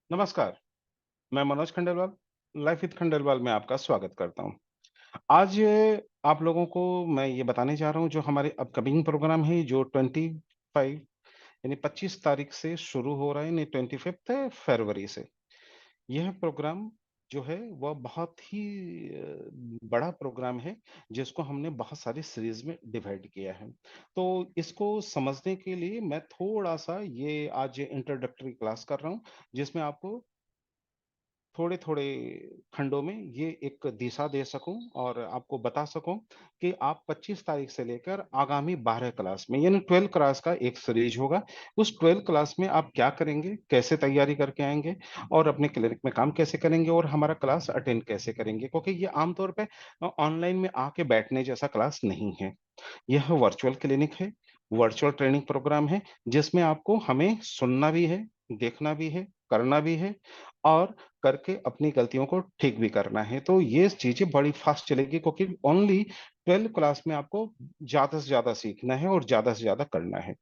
नमस्कार, मैं Manoj Khandelwal, life with Khandelwal में आपका स्वागत करता हूँ। आज आप लोगों को मैं ये बताने जा रहा हूँ जो हमारे अपकमिंग प्रोग्राम है जो 25 यानी 25 तारीख से शुरू हो रहा है यानी 25th फरवरी से। यह प्रोग्राम जो है वह बहुत ही बड़ा प्रोग्राम है जिसको हमने बहुत सारी सीरीज में डिवाइड किया है। तो इसको समझने के लिए मैं थोड़ा-सा ये आज इंट्रोडक्टरी क्लास कर रहा हूँ जिसमें आपको थोड़े-थोड़े खंडों में ये एक दिशा दे सकूँ और आपको बता सकूँ कि आप 25 तारीख से लेकर आगामी 12 क्लास में यानी 12 क्लास का एक सीरीज होगा। उस 12 क्लास में आप क्या करेंगे, कैसे तैयारी करके आएँगे और अपने क्लिनिक में काम कैसे करेंगे और हमारा क्लास अटेंड कैसे करेंगे? क्योंकि ये आम तौर पे ऑनलाइन में आके बैठने जैसा क्लास नहीं है। यह वर्चुअल क्लिनिक है, वर्चुअल ट्रेनिंग प्रोग्राम है, जिसमें आपको हमें सुनना भी है, देखना भी है, करना भी है और करके अपनी गलतियों को ठीक भी करना है। तो ये चीज़ें बड़ी फ़ास्ट चलेगी क्योंकि ओनली 12 क्लास में आपको ज़्यादा से ज़्यादा सीखना है और ज़्यादा से ज़्यादा करना है।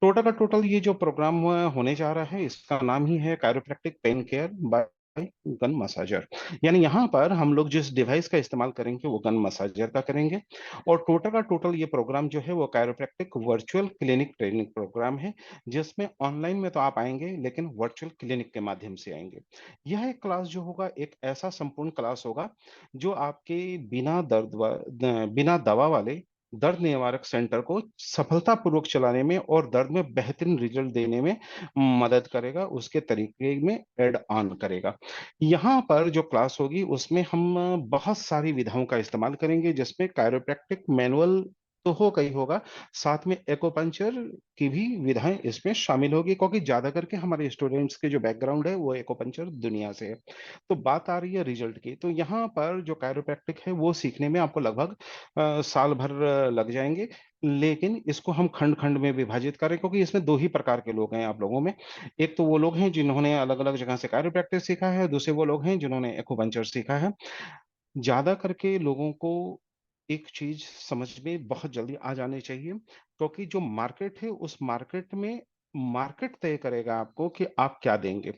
टोटल का टोटल ये जो प्रोग्राम होने जा रहा है, इसका नाम ही है chiropractic pain care by gun massager. यानी यहाँ पर हम लोग जिस डिवाइस का इस्तेमाल करेंगे, वो गन मसाजर का करेंगे और टोटल का टोटल ये प्रोग्राम जो है, वो chiropractic virtual clinic training programme है, जिसमें ऑनलाइन में तो आप आएँगे, लेकिन वर्चुअल क्लिनिक के माध्यम से आएँगे। यह एक क्लास जो होगा, एक ऐसा संपूर्ण क्लास होगा, जो आपके बिना दवा वाले दर्द निवारक सेंटर को सफलतापूर्वक चलाने में और दर्द में बेहतरीन रिजल्ट देने में मदद करेगा, उसके तरीके में ऐड ऑन करेगा। यहाँ पर जो क्लास होगी उसमें हम बहुत सारी विधाओं का इस्तेमाल करेंगे जिसमें कायरोप्रैक्टिक मैनुअल तो होगा ही होगा, साथ में एक्यूपंक्चर की भी विधाएँ इसमें शामिल होगी क्योंकि ज़्यादा करके हमारे स्टूडेंट्स के जो बैकग्राउंड है वो एक्यूपंक्चर दुनिया से है। तो बात आ रही है रिजल्ट की, तो यहाँ पर जो कायरोप्रैक्टिक है वो सीखने में आपको लगभग साल भर लग जाएँगे, लेकिन इसको हम खंड-खंड में विभाजित करें क्योंकि इसमें 2 ही प्रकार के लोग हैं आप लोगों में। एक तो वो लोग हैं जिन्होंने अलग-अलग जगह से कायरोप्रैक्टिस सीखा है, दूसरे वो लोग हैं जिन्होंने एक्यूपंक्चर सीखा है। ज़्यादा करके लोगों को एक चीज़ समझ में बहुत जल्दी आ जानी चाहिए क्योंकि जो मार्केट है उस मार्केट में मार्केट तय करेगा आपको कि आप क्या देंगे।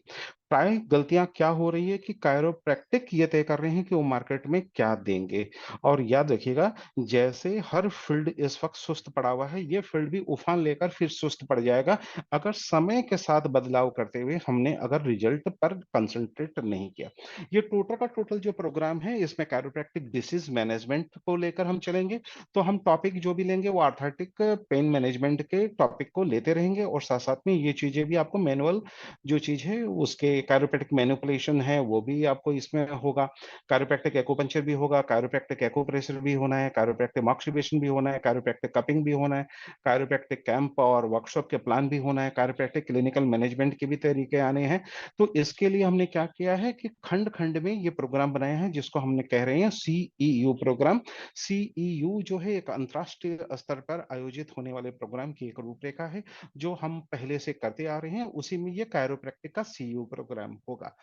प्राय गलतियाँ क्या हो रही है कि कायरोप्रैक्टिक ये तय कर रहे हैं कि वो मार्केट में क्या देंगे और याद रखिएगा जैसे हर फील्ड इस वक़्त सुस्त पड़ा हुआ है, ये फील्ड भी उफान लेकर फिर सुस्त पड़ जाएगा अगर समय के साथ बदलाव करते हुए हमने अगर रिज़ल्ट पर कंसंट्रेट नहीं किया। ये टोटल का टोटल जो प्रोग्राम है इसमें कायरोप्रैक्टिक डिसीज मैनेजमेंट को लेकर हम चलेंगे। तो हम टॉपिक जो भी लेंगे वो आर्थराइटिक पेन मैनेजमेंट के टॉपिक को लेते रहेंगे और साथ-साथ में ये चीज़ें भी आपको मैनुअल जो चीज़ है उसके कायरोप्रैक्टिक मैनिपुलेशन है वो भी आपको इसमें होगा। कायरोप्रैक्टिक एक्यूपंक्चर भी होगा, कायरोप्रैक्टिक एक्यूप्रेशर भी होना है, कायरोप्रैक्टिक मॉक्सिबेशन भी होना है, कायरोप्रैक्टिक कपिंग भी होना है, कायरोप्रैक्टिक कैंप और वर्कशॉप के प्लान भी होना है, कायरोप्रैक्टिक क्लिनिकल मैनेजमेंट के भी तरीके आने हैं। तो इसके लिए हमने क्या किया है कि खंड-खंड में ये प्रोग्राम बनाए हैं जिसको हमने कह रहे हैं सीईयू प्रोग्राम। सीईयू जो है एक अंतर्राष्ट्रीय स्तर पर आयोजित होने वाले प्रोग्राम की एक रूपरेखा है, जो हम पहले से करते आ रहे हैं, उसी में ये कायरोप्रैक्टिक का सीईयू प्रोग्राम होगा।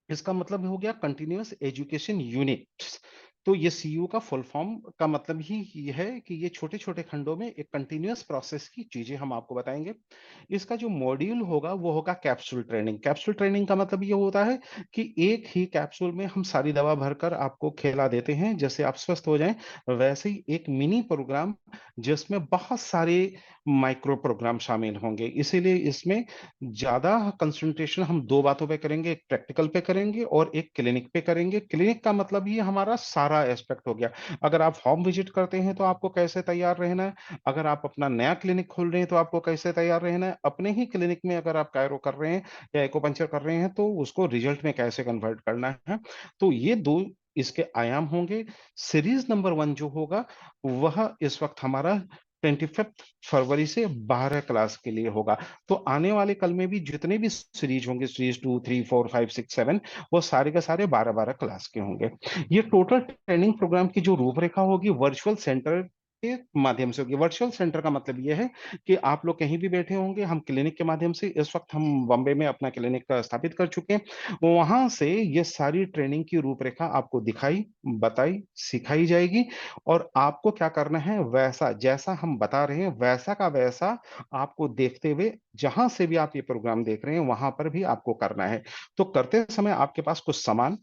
इसका मतलब हो गया कंटीन्यूअस एजुकेशन यूनिट्स। तो ये सीयू का फुल फॉर्म का मतलब ही ये है कि ये छोटे-छोटे खंडों में एक कंटीन्यूअस प्रोसेस की चीज़ें हम आपको बताएँगे। इसका जो मॉड्यूल होगा वो होगा कैप्सूल ट्रेनिंग। कैप्सूल ट्रेनिंग का मतलब ये होता है कि एक ही कैप्सूल में हम सारी दवा भरकर आपको खिला देते हैं, जैसे आप स्वस्थ हो जाएँ, वैसे ही एक मिनी प्रोग्राम जिसमें बहुत सारे माइक्रो प्रोग्राम शामिल होंगे। इसीलिए इसमें ज़्यादा कंसंट्रेशन हम 2 बातों पे करेंगे, एक प्रैक्टिकल पे करेंगे और एक क्लिनिक पे करेंगे। क्लिनिक का मतलब ही हमारा सारा एस्पेक्ट हो गया। अगर आप होम विज़िट करते हैं तो आपको कैसे तैयार रहना है, अगर आप अपना नया क्लिनिक खोल रहे हैं तो आपको कैसे तैयार रहना है, अपने ही क्लिनिक में अगर आप कायरो कर रहे हैं या एक्यूपंक्चर कर रहे हैं तो उसको रिजल्ट में कैसे कन्वर्ट करना है। तो ये 2 इसके आयाम होंगे। सीरीज़ नंबर 1 जो होगा वह इस वक़्त हमारा 25th फरवरी से 12 क्लास के लिए होगा। तो आने वाले कल में भी जितने भी सीरीज होंगे सीरीज 2, 3, 4, 5, 6, 7 वो सारे के सारे 12-12 क्लास के होंगे। ये टोटल ट्रेनिंग प्रोग्राम की जो रूपरेखा होगी वर्चुअल सेंटर के माध्यम से होगी। वर्चुअल सेंटर का मतलब ये है कि आप लोग कहीं भी बैठे होंगे, हम क्लिनिक के माध्यम से इस वक़्त हम बॉम्बे में अपना क्लिनिक स्थापित कर चुके हैं। वहाँ से ये सारी ट्रेनिंग की रूपरेखा आपको दिखाई, बताई, सिखाई जाएगी और आपको क्या करना है वैसा जैसा हम बता रहे हैं वैसा का वैसा आपको देखते हुए जहाँ से भी आप ये प्रोग्राम देख रहे हैं, वहाँ पर भी आपको करना है। तो करते समय आपके पास कुछ सामान,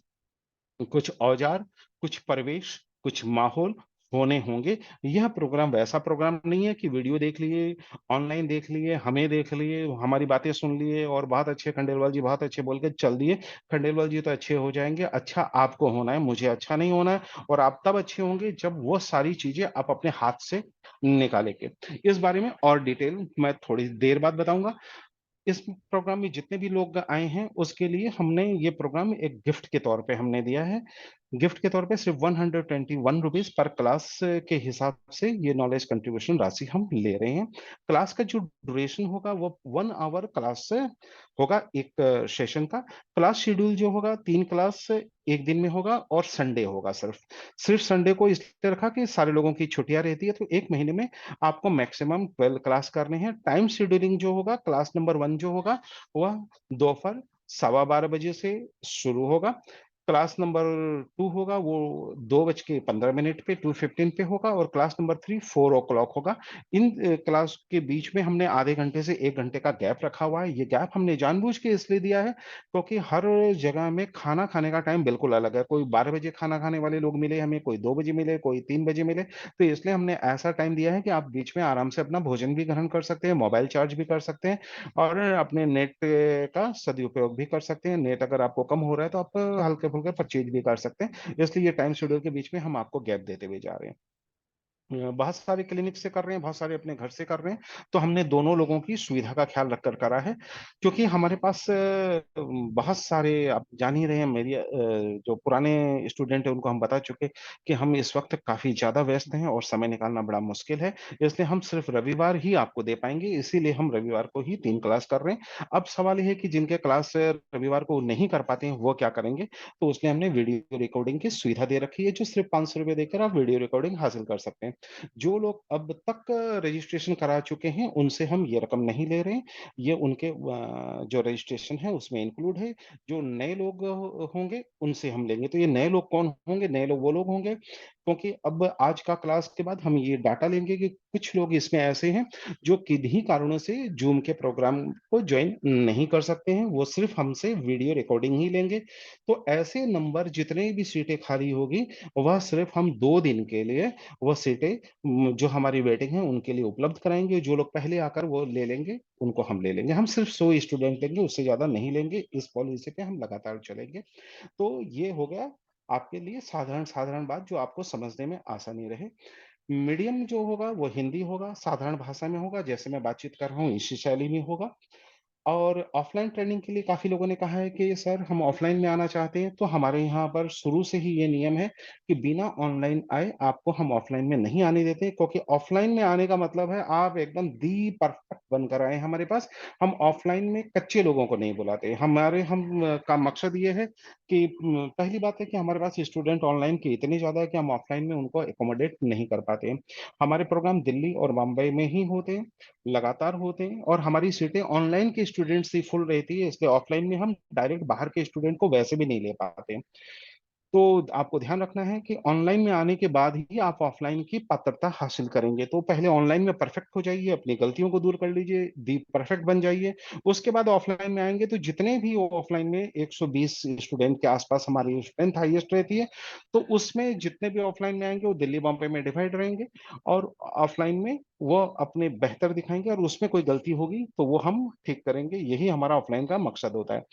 कुछ औजार, कुछ परिवेश, कुछ माहौल होने होंगे। यह प्रोग्राम वैसा प्रोग्राम नहीं है कि वीडियो देख लिए, ऑनलाइन देख लिए, हमें देख लिए, हमारी बातें सुन लिए और बहुत अच्छे खंडेलवाल जी बहुत अच्छे बोल के चल दिए। खंडेलवाल जी तो अच्छे हो जाएँगे, अच्छा आपको होना है, मुझे अच्छा नहीं होना है और आप तब अच्छे होंगे जब वो सारी चीज़ें आप अपने हाथ से निकालेंगे। इस बारे में और डिटेल मैं थोड़ी देर बाद बताऊँगा। इस प्रोग्राम में जितने भी लोग आए हैं, उसके लिए हमने ये प्रोग्राम एक गिफ्ट के तौर पे हमने दिया है। गिफ्ट के तौर पे सिर्फ ₹121 पर क्लास के हिसाब से ये नॉलेज कंट्रीब्यूशन राशि हम ले रहे हैं। क्लास का जो ड्यूरेशन होगा वो 1 आवर क्लास से होगा एक सेशन का। क्लास शेड्यूल जो होगा 3 क्लास 1 दिन में होगा और संडे होगा सिर्फ। सिर्फ संडे को इसलिए रखा कि सारे लोगों की छुट्टियाँ रहती है, तो 1 महीने में आपको मैक्सिमम 12 क्लास करने हैं। टाइम शेड्यूलिंग जो होगा क्लास नंबर 1 जो होगा, वह दोपहर सवा 12 बजे से शुरू होगा। क्लास नंबर 2 होगा वो 2:15 पे 2:15 पे होगा और क्लास नंबर 3 4 ओ क्लॉक होगा। इन क्लास के बीच में हमने आधे घंटे से 1 घंटे का गैप रखा हुआ है। ये गैप हमने जानबूझ के इसलिए दिया है क्योंकि हर जगह में खाना खाने का टाइम बिल्कुल अलग है। कोई 12 बजे खाना खाने वाले लोग मिले हमें, कोई 2 बजे मिले, कोई 3 बजे मिले। तो इसलिए हमने ऐसा टाइम दिया है कि आप बीच में आराम से अपना भोजन भी ग्रहण कर सकते हैं, मोबाइल चार्ज भी कर सकते हैं और अपने नेट का सदुपयोग भी कर सकते हैं। नेट अगर आपको कम हो रहा है तो आप हल्के-फुल्के परचेज़ भी कर सकते हैं। इसलिए ये टाइम शेड्यूल के बीच में हम आपको गैप देते हुए जा रहे हैं। बहुत सारे क्लिनिक से कर रहे हैं, बहुत सारे अपने घर से कर रहे हैं, तो हमने दोनों लोगों की सुविधा का ख्याल रखकर करा है। क्योंकि हमारे पास बहुत सारे आप जान ही रहे हैं जो पुराने स्टूडेंट हैं उनको हम बता चुके कि हम इस वक़्त काफ़ी ज़्यादा व्यस्त हैं और समय निकालना बड़ा मुश्किल है। इसलिए हम सिर्फ़ रविवार ही आपको दे पाएँगे, इसीलिए हम रविवार को ही 3 क्लास कर रहे हैं। अब सवाल ये है कि जिनके क्लास रविवार को नहीं कर पाते हैं, वो क्या करेंगे? तो उसमें हमने वीडियो रिकॉर्डिंग की सुविधा दे रखी है, जो सिर्फ़ ₹500 देकर आप वीडियो रिकॉर्डिंग हासिल कर सकते हैं। जो लोग अब तक रजिस्ट्रेशन करा चुके हैं, उनसे हम ये रकम नहीं ले रहे हैं। ये उनके जो रजिस्ट्रेशन है उसमें इंक्लूड है। जो नए लोग होंगे उनसे हम लेंगे। तो ये नए लोग कौन होंगे? नए लोग वो लोग होंगे क्योंकि अब आज का क्लास के बाद हम ये डाटा लेंगे कि कुछ लोग इसमें ऐसे हैं जो किन्हीं कारणों से ज़ूम के प्रोग्राम को जॉइन नहीं कर सकते हैं। वो सिर्फ़ हमसे वीडियो रिकॉर्डिंग ही लेंगे। तो ऐसे नंबर जितने भी सीटें खाली होगी, वह सिर्फ़ हम 2 दिन के लिए वो सीटें जो हमारी वेटिंग है उनके लिए उपलब्ध कराएँगे, जो लोग पहले आकर वो ले लेंगे, उनको हम ले लेंगे। हम सिर्फ़ 100 स्टूडेंट लेंगे, उससे ज़्यादा नहीं लेंगे, इस पॉलिसी पे हम लगातार चलेंगे। तो ये हो गया आपके लिए साधारण-साधारण बात जो आपको समझने में आसानी रहे। मीडियम जो होगा वो हिंदी होगा, साधारण भाषा में होगा, जैसे मैं बातचीत कर रहा हूँ इसी शैली में होगा। और ऑफ़लाइन ट्रेनिंग के लिए काफ़ी लोगों ने कहा है कि सर हम ऑफ़लाइन में आना चाहते हैं, तो हमारे यहाँ पर शुरू से ही ये नियम है कि बिना ऑनलाइन आए आपको हम ऑफ़लाइन में नहीं आने देते क्योंकि ऑफ़लाइन में आने का मतलब है आप एकदम दी परफ़ेक्ट बनकर आएँ हमारे पास। हम ऑफ़लाइन में कच्चे लोगों को नहीं बुलाते। का मकसद ये है कि पहली बात है कि हमारे पास स्टूडेंट ऑनलाइन के इतने ज़्यादा है कि हम ऑफ़लाइन में उनको एक्कोमोडेट नहीं कर पाते हैं। हमारे प्रोग्राम दिल्ली और बम्बई में ही होते हैं। लगातार होते हैं और हमारी सीटें ऑनलाइन के स्टूडेंट्स से फुल रहती है, इसलिए ऑफलाइन में हम डायरेक्ट बाहर के स्टूडेंट को वैसे भी नहीं ले पाते हैं। तो आपको ध्यान रखना है कि ऑनलाइन में आने के बाद ही आप ऑफलाइन की पात्रता हासिल करेंगे। तो पहले ऑनलाइन में परफेक्ट हो जाइए, अपनी गलतियों को दूर कर लीजिए, दी परफेक्ट बन जाइए। उसके बाद ऑफलाइन में आएँगे तो जितने भी ऑफलाइन में 120 स्टूडेंट के आस-पास हमारी स्ट्रेंथ हाईएस्ट रहती है, तो उसमें जितने भी ऑफलाइन में आएँगे वो दिल्ली, बॉम्बे में डिवाइड रहेंगे और ऑफलाइन में वो अपने बेहतर दिखाएँगे और उसमें कोई गलती होगी तो वो हम ठीक करेंगे। यही हमारा ऑफलाइन का मकसद होता है।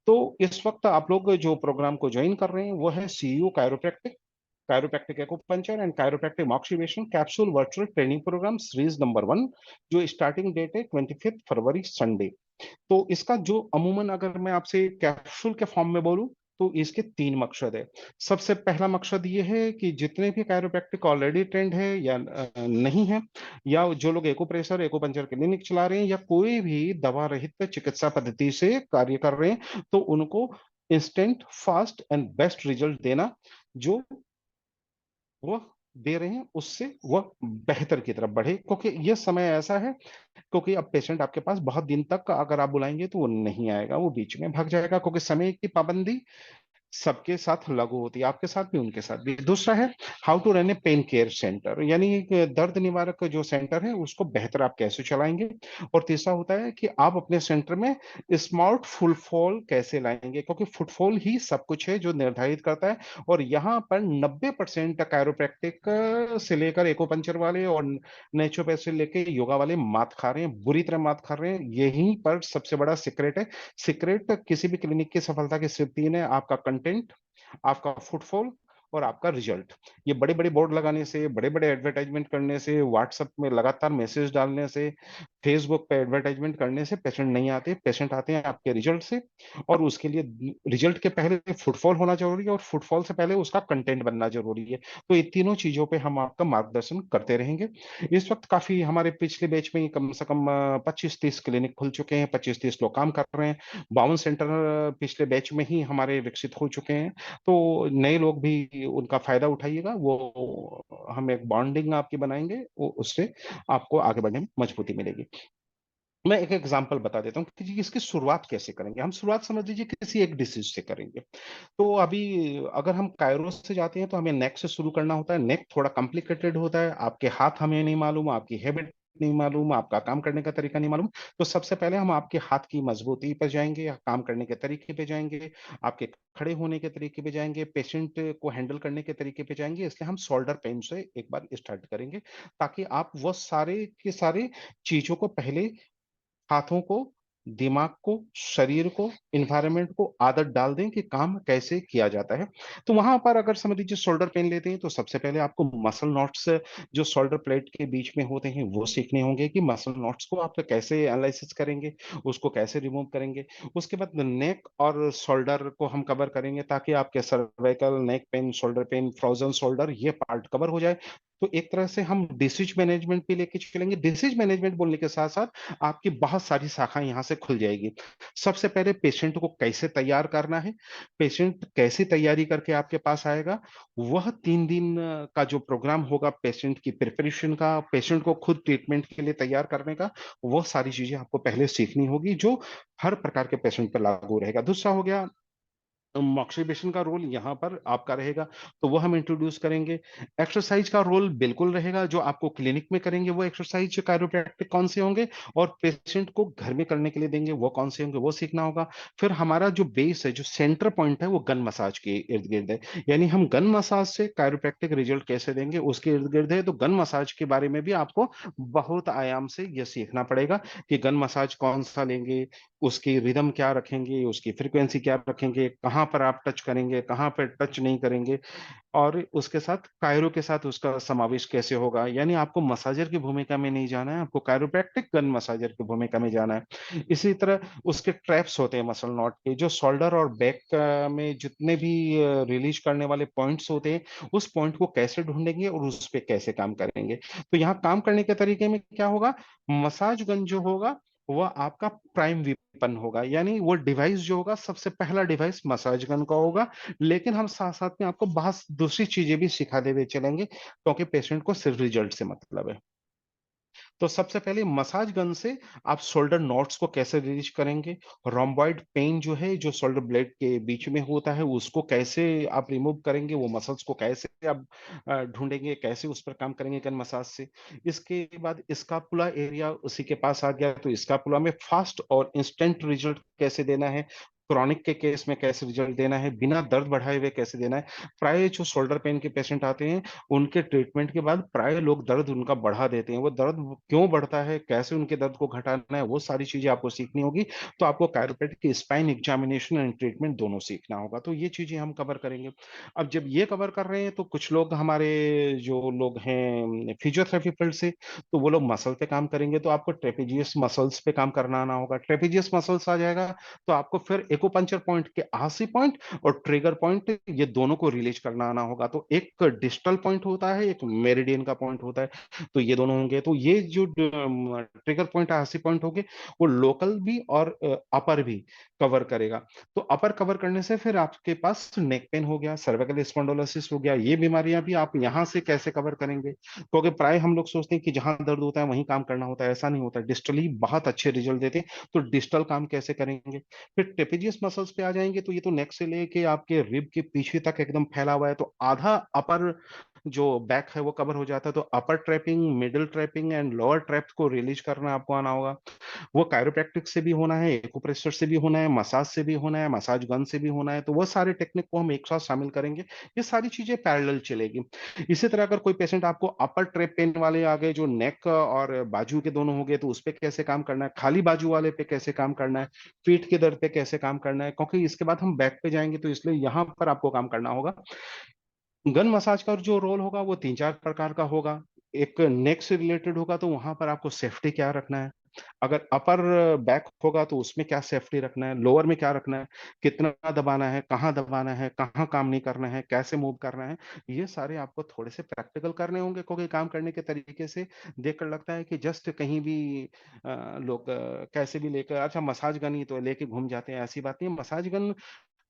तो इस वक़्त आप लोग जो प्रोग्राम को जॉइन कर रहे हैं, वो है CU chiropractic acupuncture and chiropractic ऑक्सीवेशन capsule virtual training program series number 1 जो स्टार्टिंग डेट है 25 फरवरी संडे। तो इसका जो अमूमन अगर मैं आपसे कैप्सूल के फॉर्म में बोलूँ, तो इसके 3 मकसद है। सबसे पहला मकसद ये है कि जितने भी कायरोप्रैक्टिक ऑलरेडी ट्रेंड है या नहीं है या जो लोग एक्यूप्रेशर, एक्यूपंक्चर क्लिनिक चला रहे हैं या कोई भी दवा रहित चिकित्सा पद्धति से कार्य कर रहे हैं, तो उनको instant, fast and best result देना, जो वो दे रहे हैं, उससे वह बेहतर की तरफ बढ़े, क्योंकि ये समय ऐसा है, क्योंकि अब पेशेंट आपके पास बहुत दिन तक अगर आप बुलाएंगे तो वो नहीं आएगा, वो बीच में भाग जाएगा, क्योंकि समय की पाबंदी सबके साथ लागू होती है, आपके साथ भी उनके साथ भी। दूसरा है how to run a pain care centre, यानी एक दर्द निवारक जो सेंटर है उसको बेहतर आप कैसे चलाएंगे। और तीसरा होता है कि आप अपने सेंटर में स्मार्ट फुटफॉल कैसे लाएंगे, क्योंकि फुटफॉल ही सब कुछ है जो निर्धारित करता है। और यहाँ पर 90% कायरोप्रैक्टिक से लेकर एक्यूपंक्चर वाले और नेचुरोपैथ से लेकर योगा वाले मात खा रहे हैं, बुरी तरह मात खा रहे हैं। यहीं पर सबसे बड़ा सीक्रेट है। सीक्रेट किसी भी क्लिनिक की सफलता की सिर्फ तीन है: आपका कंटेंट, आपका फुटफॉल और आपका रिजल्ट। ये बड़े बड़े बोर्ड लगाने से, बड़े बड़े एडवर्टाइजमेंट करने से, व्हाट्सएप में लगातार मैसेज डालने से, फेसबुक पे एडवर्टाइजमेंट करने से पेशेंट नहीं आते। पेशेंट आते हैं आपके रिजल्ट से। और उसके लिए रिजल्ट के पहले फुटफॉल होना जरूरी है, और फुटफॉल से पहले उसका कंटेंट बनना जरूरी है। तो ये तीनों चीजों पे हम आपका मार्गदर्शन करते रहेंगे। इस वक्त काफी हमारे पिछले बैच में कम से कम 25-30 क्लिनिक खुल चुके हैं, 25-30 लोग काम कर रहे हैं, 52 सेंटर पिछले बैच में ही हमारे विकसित हो चुके हैं। तो नए लोग भी उनका फायदा उठाइएगा, वो हम एक बॉन्डिंग आपकी बनाएंगे, वो उससे आपको आगे बढ़ने में मजबूती मिलेगी। मैं एक एग्जांपल बता देता हूँ कि जी इसकी शुरुआत कैसे करेंगे। हम शुरुआत समझ लीजिए किसी एक डिसीज से करेंगे। तो अभी अगर हम कायरो से जाते हैं तो हमें नेक से शुरू करना होता है। नेक थोड़ा कॉम्प्लिकेटेड होता है, आपके हाथ हमें नहीं मालूम, आपकी हैबिट नहीं मालूम, आपका काम करने का तरीका नहीं मालूम। तो सबसे पहले हम आपके हाथ की मजबूती पर जाएंगे, काम करने के तरीके पे जाएंगे, आपके खड़े होने के तरीके पे जाएंगे, पेशेंट को हैंडल करने के तरीके पे जाएंगे। इसलिए हम शोल्डर पेन से एक बार स्टार्ट करेंगे, ताकि आप वो सारे के सारे चीजों को पहले हाथों को, दिमाग को, शरीर को, इन्वायरमेंट को आदत डाल दें कि काम कैसे किया जाता है। तो वहां पर अगर समझ लीजिए शोल्डर पेन लेते हैं तो सबसे पहले आपको मसल नॉट्स जो शोल्डर प्लेट के बीच में होते हैं वो सीखने होंगे, कि मसल नॉट्स को आप कैसे एनालिसिस करेंगे, उसको कैसे रिमूव करेंगे। उसके बाद नेक और शोल्डर को हम कवर करेंगे, ताकि आपके cervical, neck pain, shoulder pain, frozen shoulder, ये पार्ट कवर हो जाए। तो एक तरह से हम डिसीज मैनेजमेंट पे लेके चलेंगे। डिसीज मैनेजमेंट बोलने के साथ साथ आपकी बहुत सारी शाखाएं यहाँ से खुल जाएगी। सबसे पहले पेशेंट को कैसे तैयार करना है, पेशेंट कैसे तैयारी करके आपके पास आएगा, वह 3 दिन का जो प्रोग्राम होगा पेशेंट की प्रिपरेशन का, पेशेंट को खुद ट्रीटमेंट के लिए तैयार करने का, वह सारी चीजें आपको पहले सीखनी होगी, जो हर प्रकार के पेशेंट पर लागू रहेगा। दूसरा हो गया मॉक्सिबेशन का रोल यहाँ पर आपका रहेगा, तो वो हम इंट्रोड्यूस करेंगे। एक्सरसाइज का रोल बिल्कुल रहेगा, जो आपको क्लिनिक में करेंगे वो एक्सरसाइज कायरोप्रैक्टिक कौन से होंगे, और पेशेंट को घर में करने के लिए देंगे वो कौन से होंगे, वो सीखना होगा। फिर हमारा जो बेस है, जो सेंटर पॉइंट है, वो गन मसाज के इर्द गिर्द है। यानी हम गन मसाज से कायरोप्रैक्टिक रिजल्ट कैसे देंगे उसके इर्द गिर्द है। तो गन मसाज के बारे में भी आपको बहुत आयाम से ये सीखना पड़ेगा, कि गन मसाज कौन सा लेंगे, उसकी रिदम क्या रखेंगे, उसकी फ्रीक्वेंसी क्या रखेंगे, कहाँ पर आप टच करेंगे, कहाँ पर टच नहीं करेंगे, और उसके साथ कायरो के साथ उसका समावेश कैसे होगा। यानी आपको मसाजर की भूमिका में नहीं जाना है, आपको कायरोप्रैक्टिक गन मसाजर की भूमिका में जाना है। इसी तरह उसके ट्रैप्स होते हैं मसल नॉट के, जो शोल्डर और बैक में जितने भी रिलीज करने वाले पॉइंट्स होते हैं, उस पॉइंट को कैसे ढूंढेंगे और उस पर कैसे काम करेंगे। तो यहाँ काम करने के तरीके में क्या होगा, मसाज गन जो होगा वह आपका प्राइम वेपन होगा। यानी वो डिवाइस जो होगा, सबसे पहला डिवाइस मसाज गन का होगा। लेकिन हम साथ साथ में आपको बहुत दूसरी चीजें भी सिखा देते चलेंगे, क्योंकि पेशेंट को सिर्फ रिजल्ट से मतलब है। तो सबसे पहले मसाज गन से आप शोल्डर नॉट्स को कैसे रिलीज करेंगे, रोम्बॉइड पेन जो है, जो शोल्डर ब्लेड के बीच में होता है, उसको कैसे आप रिमूव करेंगे, वो मसल्स को कैसे आप ढूंढेंगे, कैसे उस पर काम करेंगे गन मसाज से। इसके बाद स्कापुला एरिया उसी के पास आ गया, तो स्कापुला में फास्ट और इंस्टेंट रिजल्ट कैसे देना है, क्रॉनिक के केस में कैसे रिजल्ट देना है, बिना दर्द बढ़ाए हुए कैसे देना है। प्राय जो शोल्डर पेन के पेशेंट आते हैं, उनके ट्रीटमेंट के बाद प्राय लोग दर्द उनका बढ़ा देते हैं। वो दर्द क्यों बढ़ता है, कैसे उनके दर्द को घटाना है, वो सारी चीजें आपको सीखनी होगी। तो आपको कायरोप्रैक्टिक की स्पाइन एग्जामिनेशन एंड ट्रीटमेंट दोनों सीखना होगा। तो ये चीजें हम कवर करेंगे। अब जब ये कवर कर रहे हैं तो कुछ लोग हमारे जो लोग हैं फिजियोथेरेपी फील्ड से, तो वो लोग मसल पे काम करेंगे। तो आपको ट्रेपेजियस मसल्स पे काम करना आना होगा। ट्रेपेजियस मसल्स आ जाएगा तो आपको फिर एक्यूपंक्चर पॉइंट के आरसी पॉइंट और ट्रिगर पॉइंट, ये दोनों को रिलीज करना आना होगा। तो एक डिस्टल पॉइंट होता है, एक मेरिडियन का पॉइंट होता है, तो ये दोनों होंगे। तो ये जो ट्रिगर पॉइंट आरसी पॉइंट होंगे, वो लोकल भी और अपर भी कवर करेगा। तो अपर कवर करने से फिर आपके पास नेक पेन हो गया, सर्वाइकल स्पॉन्डिलोसिस हो गया, ये बीमारियां भी आप यहाँ से कैसे कवर करेंगे? क्योंकि प्राय हम लोग सोचते हैं कि जहां दर्द होता है वहीं काम करना होता है, ऐसा नहीं होता है। डिस्टली बहुत अच्छे रिजल्ट देते हैं, तो डिस्टल काम कैसे करेंगे? फिर ट्रेपेजियस मसल्स पे आ जाएंगे, तो ये तो नेक से लेके आपके रिब के पीछे तक एकदम फैला हुआ है, तो आधा अपर जो बैक है वो कवर हो जाता है। तो upper trapping, middle trapping and lower trap को रिलीज करना आपको आना होगा। वो कायरोप्रैक्टिक से भी होना है, एक्यूप्रेशर से भी होना है, मसाज से भी होना है, मसाज गन से भी होना है, तो वो सारे टेक्निक को हम एक साथ शामिल करेंगे। ये सारी चीजें पैरेलल चलेगी। इसी तरह अगर कोई पेशेंट आपको अपर ट्रैप पेन वाले आ गए, जो नेक और बाजू के दोनों हो गए, तो उस पे कैसे काम करना है, खाली बाजू वाले पे कैसे काम करना है, पीठ के दर्द पे कैसे काम करना है, क्योंकि इसके बाद हम बैक पे जाएंगे, तो इसलिए यहाँ पर आपको काम करना होगा। गन मसाज का जो रोल होगा वो तीन चार प्रकार का होगा। एक नेक से रिलेटेड होगा, तो वहां पर आपको सेफ्टी क्या रखना है। अगर अपर बैक होगा तो उसमें क्या सेफ्टी रखना है, लोअर में क्या रखना है, कितना दबाना है, कहाँ काम नहीं करना है, कैसे मूव करना है, ये सारे आपको थोड़े से प्रैक्टिकल करने होंगे। क्योंकि काम करने के तरीके से देखकर लगता है कि जस्ट कहीं भी लोग कैसे भी लेकर, अच्छा मसाज गन ही तो लेके घूम जाते हैं, ऐसी बात नहीं है। मसाज गन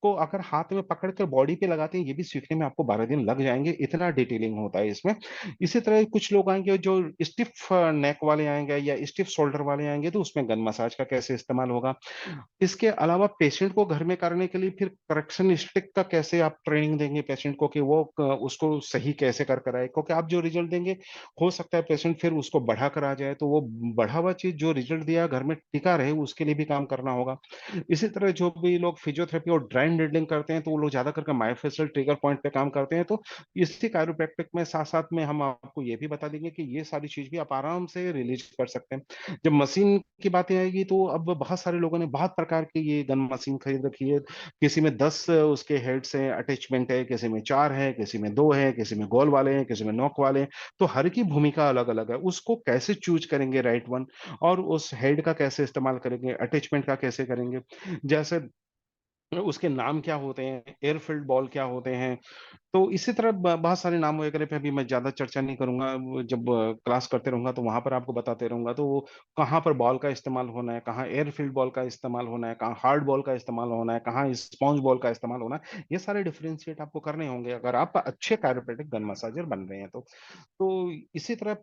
को अगर हाथ में पकड़ कर बॉडी पे लगाते हैं, ये भी सीखने में आपको 12 दिन लग जाएंगे, इतना डिटेलिंग होता है इसमें। इसी तरह कुछ लोग आएंगे जो स्टिफ नेक वाले आएंगे या स्टिफ शोल्डर वाले आएंगे, तो उसमें गन मसाज का कैसे इस्तेमाल होगा। इसके अलावा पेशेंट को घर में करने के लिए फिर करेक्शन स्टिक का कैसे आप ट्रेनिंग देंगे पेशेंट को, कि वो उसको सही कैसे कर कराए, क्योंकि आप जो रिजल्ट देंगे, हो सकता है पेशेंट फिर उसको बढ़ा कर आ जाए, तो वो बढ़ा हुआ चीज जो रिजल्ट दिया घर में टिका रहे, उसके लिए भी काम करना होगा। इसी तरह जो भी लोग फिजियोथेरेपी और ड्राई नीडलिंग करते हैं, तो वो लोग ज्यादा करके मायोफेशियल ट्रिगर पॉइंट पे काम करते हैं। तो इसी कायरोप्रैक्टिक में साथ साथ में हम आपको ये भी बता देंगे कि ये सारी चीज भी आप आराम से रिलीज कर सकते हैं। जब मशीन की बातें आएगी, तो अब बहुत सारे लोगों ने बहुत प्रकार की ये गन मशीन खरीद रखी है। किसी में 10 उसके हेड्स हैं, अटैचमेंट है, किसी में 4 है, किसी में 2 है, किसी में गोल वाले हैं, किसी में नॉक वाले हैं। तो हर की भूमिका अलग अलग है, उसको कैसे चूज करेंगे राइट वन, और उस हेड का कैसे इस्तेमाल करेंगे, अटैचमेंट का कैसे करेंगे, जैसे उसके नाम क्या होते हैं, एयरफील्ड बॉल क्या होते हैं। तो इसी तरह बहुत सारे नाम वगैरह पे अभी मैं ज्यादा चर्चा नहीं करूंगा। वो जब क्लास करते रहूंगा तो वहां पर आपको बताते रहूंगा। तो वो कहाँ पर बॉल का इस्तेमाल होना है, कहाँ एयरफील्ड बॉल का इस्तेमाल होना है, कहाँ हार्ड बॉल का इस्तेमाल होना है, कहाँ स्पॉन्ज बॉल का इस्तेमाल होना है, ये सारे डिफरेंशिएट आपको करने होंगे अगर आप अच्छे कायरोप्रैक्टिक गन मसाजर बन रहे हैं तो इसी तरह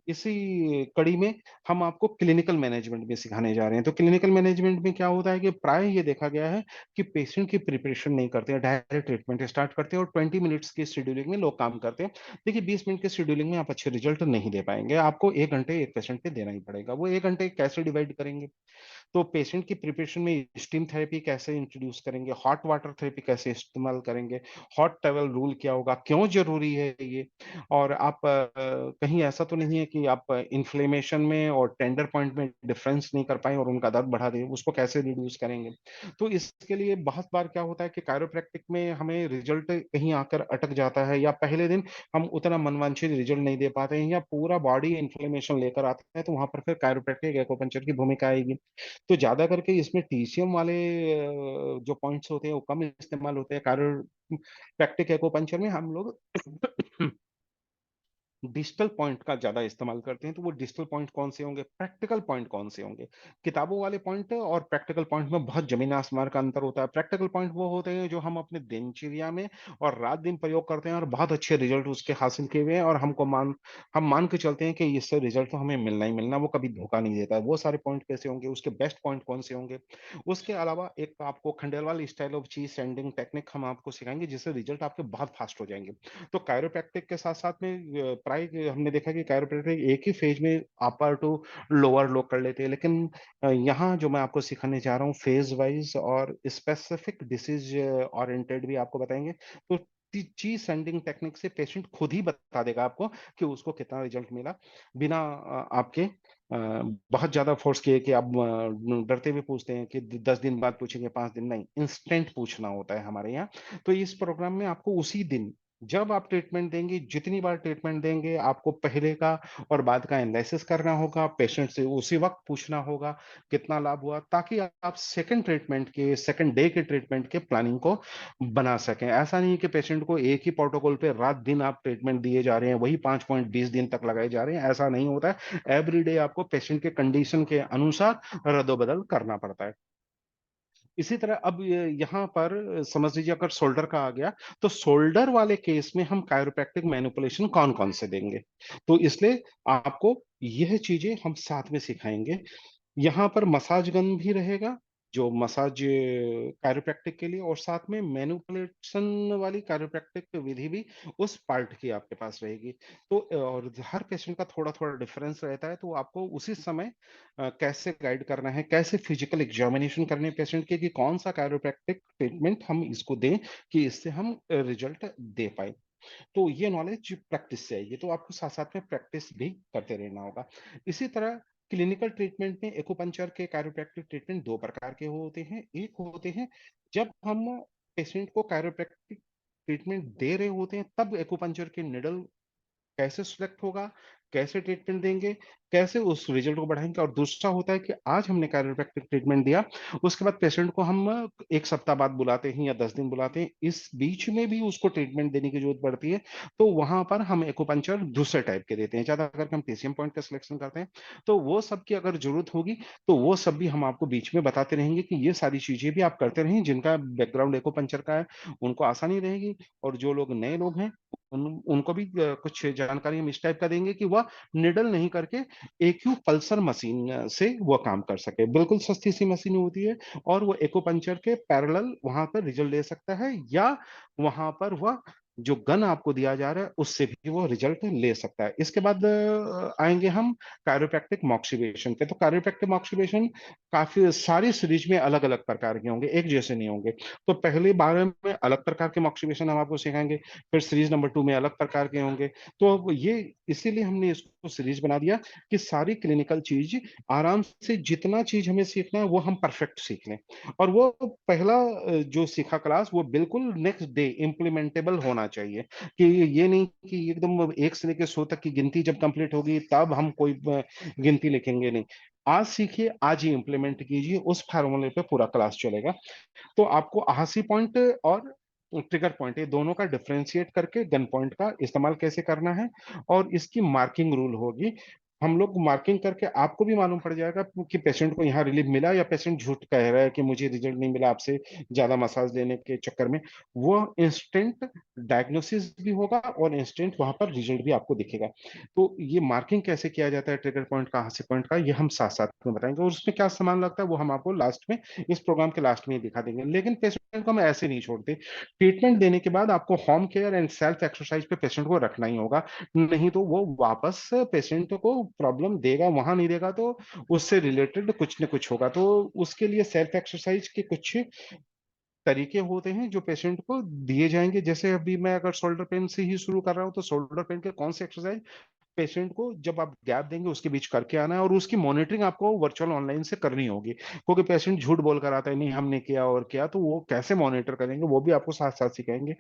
इसी कड़ी में हम आपको क्लिनिकल मैनेजमेंट भी सिखाने जा रहे हैं। तो क्लिनिकल मैनेजमेंट में क्या होता है कि प्राय ये देखा गया है कि पेशेंट की प्रिपरेशन नहीं करते हैं, डायरेक्ट ट्रीटमेंट स्टार्ट करते हैं और 20 मिनट्स की शेड्यूलिंग में लोग काम करते हैं। देखिए 20 मिनट के शेड्यूलिंग में आप अच्छे रिजल्ट नहीं दे पाएंगे, आपको 1 घंटे एक पेशेंट पे देना ही पड़ेगा। वो 1 घंटे कैसे डिवाइड करेंगे? तो पेशेंट की प्रिपरेशन में स्टीम थेरेपी कैसे इंट्रोड्यूस करेंगे, हॉट वाटर थेरेपी कैसे इस्तेमाल करेंगे, हॉट टॉवल रूल क्या होगा, क्यों जरूरी है ये, और आप कहीं ऐसा तो नहीं है कि आप इन्फ्लेमेशन में और टेंडर पॉइंट में डिफरेंस नहीं कर पाए और उनका दर्द बढ़ा दें, उसको कैसे रिड्यूस करेंगे। तो इसके लिए बहुत बार क्या होता है कि कायरोप्रैक्टिक में हमें रिजल्ट कहीं आकर अटक जाता है, या पहले दिन हम उतना मनवांछित रिजल्ट नहीं दे पाते हैं, या पूरा बॉडी इन्फ्लेमेशन लेकर आता है, तो वहां पर फिर कायरोप्रैक्टिक एक्यूपंक्चर की भूमिका आएगी। तो ज्यादा करके इसमें टीसीएम वाले जो पॉइंट्स होते हैं वो कम इस्तेमाल होते हैं। कायरोप्रैक्टिक एक्यूपंक्चर में हम लोग डिजिटल पॉइंट का ज्यादा इस्तेमाल करते हैं। तो वो डिजिटल पॉइंट कौन से होंगे, प्रैक्टिकल पॉइंट कौन से होंगे? किताबों वाले पॉइंट और प्रैक्टिकल पॉइंट में बहुत जमीन आसमान का अंतर होता है। प्रैक्टिकल पॉइंट वो होते हैं जो हम अपने दिनचर्या में और रात दिन प्रयोग करते हैं और बहुत अच्छे रिजल्ट उसके हासिल किए हुए हैं, और हम मान के चलते हैं कि इससे रिजल्ट तो हमें मिलना ही मिलना, वो कभी धोखा नहीं देता है। वो सारे पॉइंट कैसे होंगे, उसके बेस्ट पॉइंट कौन से होंगे? उसके अलावा एक आपको खंडेलवाल स्टाइल ऑफ चीज सेंडिंग टेक्निक हम आपको सिखाएंगे, जिससे रिजल्ट आपके बहुत फास्ट हो जाएंगे। तो कायरोप्रैक्टिक के साथ साथ में प्राय हमने देखा कि कायरोप्रैक्टिक एक ही फेज में अपर टू लोअर लोग कर लेते हैं, लेकिन यहाँ जो मैं आपको सिखाने जा रहा हूँ फेज वाइज और स्पेसिफिक डिसीज ओरिएंटेड भी आपको बताएंगे। तो चीज सेंडिंग टेक्निक से पेशेंट खुद ही बता देगा आपको कि उसको कितना रिजल्ट मिला, बिना आपके बहुत ज्यादा फोर्स किए कि आप डरते हुए पूछते हैं कि 10 दिन बाद पूछेंगे, 5 दिन नहीं, इंस्टेंट पूछना होता है हमारे यहाँ। तो इस प्रोग्राम में आपको उसी दिन जब आप ट्रीटमेंट देंगे, जितनी बार ट्रीटमेंट देंगे, आपको पहले का और बाद का एनालिसिस करना होगा, पेशेंट से उसी वक़्त पूछना होगा, कितना लाभ हुआ, ताकि आप सेकंड डे के ट्रीटमेंट के प्लानिंग को बना सकें। ऐसा नहीं है कि पेशेंट को एक ही प्रोटोकॉल पे रात-दिन आप ट्रीटमेंट दिए जा रहे हैं, वही 5 पॉइंट 20 दिन तक लगाए जा रहे हैं, ऐसा नहीं होता है। एवरीडे आपको पेशेंट के कंडीशन के अनुसार रद्द-बदल करना पड़ता है। इसी तरह अब यहाँ पर समझ लीजिए अगर शोल्डर का आ गया, तो शोल्डर वाले केस में हम कायरोप्रैक्टिक मैनिपुलेशन कौन-कौन से देंगे? तो इसलिए आपको यह चीज़ें हम साथ में सिखाएँगे। यहाँ पर मसाज गन भी रहेगा, जो मसाज कायरोप्रैक्टिक के लिए, और साथ में मैनिपुलेशन वाली कायरोप्रैक्टिक विधि भी उस पार्ट की आपके पास रहेगी। तो और हर पेशेंट का थोड़ा-थोड़ा डिफरेंस रहता है, तो आपको उसी समय कैसे गाइड करना है, कैसे फिजिकल एग्जामिनेशन करने हैं पेशेंट के, कि कौन-सा कायरोप्रैक्टिक ट्रीटमेंट हम इसको दें कि इससे हम रिजल्ट दे पाएँ। तो ये नॉलेज प्रैक्टिस से आएगी, तो आपको साथ-साथ में प्रैक्टिस भी करते रहना होगा। इसी तरह क्लिनिकल ट्रीटमेंट में एक्यूपंक्चर के कायरोप्रैक्टिक ट्रीटमेंट 2 प्रकार के होते हैं। एक होते हैं जब हम पेशेंट को कायरोप्रैक्टिक ट्रीटमेंट दे रहे होते हैं, तब एक्यूपंक्चर की निडल कैसे सिलेक्ट होगा, कैसे ट्रीटमेंट देंगे, कैसे उस रिजल्ट को बढ़ाएँगे, और दूसरा होता है कि आज हमने कायरोप्रैक्टिक ट्रीटमेंट दिया, उसके बाद पेशेंट को हम 1 सप्ताह बाद बुलाते हैं या 10 दिन बुलाते हैं, इस बीच में भी उसको ट्रीटमेंट देने की ज़रूरत पड़ती है, तो वहाँ पर हम एक्यूपंक्चर दूसरे टाइप के देते हैं। ज़्यादा करके हम टीसीएम पॉइंट का सिलेक्शन करते हैं, तो वो सब की अगर ज़रूरत होगी, तो वो सब भी हम आपको बीच में बताते रहेंगे कि ये सारी चीज़ें भी आप करते रहें, जिनका बैकग्राउंड एक्यूपंक्चर का है, उनको आसानी रहेगी, और जो लोग नए लोग हैं, उनको भी कुछ जानकारी हम इस टाइप का देंगे कि वह निडल नहीं करके एक्यू पल्सर मशीन से वो काम कर सके। बिल्कुल सस्ती सी मशीन होती है, और वो एक्यूपंक्चर के पैरेलल वहाँ पर रिजल्ट दे सकता है, या वहाँ पर वह जो गन आपको दिया जा रहा है, उससे भी वो रिजल्ट ले सकता है। इसके बाद आएँगे हम कायरोप्रैक्टिक मॉक्सिबेशन पे। तो कायरोप्रैक्टिक मॉक्सिबेशन काफ़ी सारी सीरीज़ में अलग-अलग प्रकार के होंगे, एक जैसे नहीं होंगे। तो पहले 12 में अलग प्रकार के मॉक्सिबेशन हम आपको सिखाएँगे, फिर सीरीज़ नंबर 2 में अलग प्रकार के होंगे। तो अब ये इसीलिए हमने इसको सीरीज़ बना दिया कि सारी क्लिनिकल चीज़ आराम से, जितना चीज़ हमें सीखना है वो हम परफेक्ट सीख लें। और वो पहला जो सीखा क्लास, वो बिल्कुल नेक्स्ट डे इम्प्लीमेंटेबल होना चाहिए, कि ये नहीं कि एकदम 1 से लेके 100 तक की गिनती जब कंप्लीट होगी तब हम कोई गिनती लिखेंगे नहीं। आज सीखिए, आज ही इम्प्लीमेंट कीजिए, उस फ़ॉर्मूले पे पूरा क्लास चलेगा। तो आपको आभासी पॉइंट और ट्रिगर पॉइंट, ये दोनों का डिफरेंशिएट करके गन पॉइंट का इस्तेमाल कैसे करना है, और इसकी मार्किंग रूल होगी। हम लोग मार्किंग करके आपको भी मालूम पड़ जाएगा कि पेशेंट को यहाँ रिलीफ मिला, या पेशेंट झूठ कह रहा है कि मुझे रिजल्ट नहीं मिला आपसे ज़्यादा मसाज लेने के चक्कर में। वो इंस्टेंट डायग्नोसिस भी होगा, और इंस्टेंट वहाँ पर रिजल्ट भी आपको दिखेगा। तो ये मार्किंग कैसे किया जाता है ट्रिगर पॉइंट का, हास्य पॉइंट का, ये हम साथ-साथ में बताएँगे, और उसमें क्या सामान लगता है वो हम आपको लास्ट में, इस प्रोग्राम के लास्ट में ही दिखा देंगे। लेकिन पेशेंट को हम ऐसे नहीं छोड़ते। ट्रीटमेंट देने के बाद आपको home care and self exercise पे पेशेंट को रखना ही होगा। नहीं तो वो वापस पेशेंट को प्रॉब्लम देगा, वहाँ नहीं देगा तो उससे रिलेटेड कुछ न कुछ होगा। तो उसके लिए सेल्फ एक्सरसाइज के कुछ तरीके होते हैं जो पेशेंट को दिए जाएँगे। जैसे अभी मैं अगर शोल्डर पेन से ही शुरू कर रहा हूँ, तो शोल्डर पेन के कौन से एक्सरसाइज पेशेंट को जब आप गैप देंगे उसके बीच करके आना है, और उसकी मॉनिटरिंग आपको वर्चुअल ऑनलाइन से करनी होगी, क्योंकि पेशेंट झूठ बोलकर आता है, नहीं हमने किया और किया, तो वो कैसे मॉनिटर करेंगे वो भी आपको साथ साथ सिखाएंगे।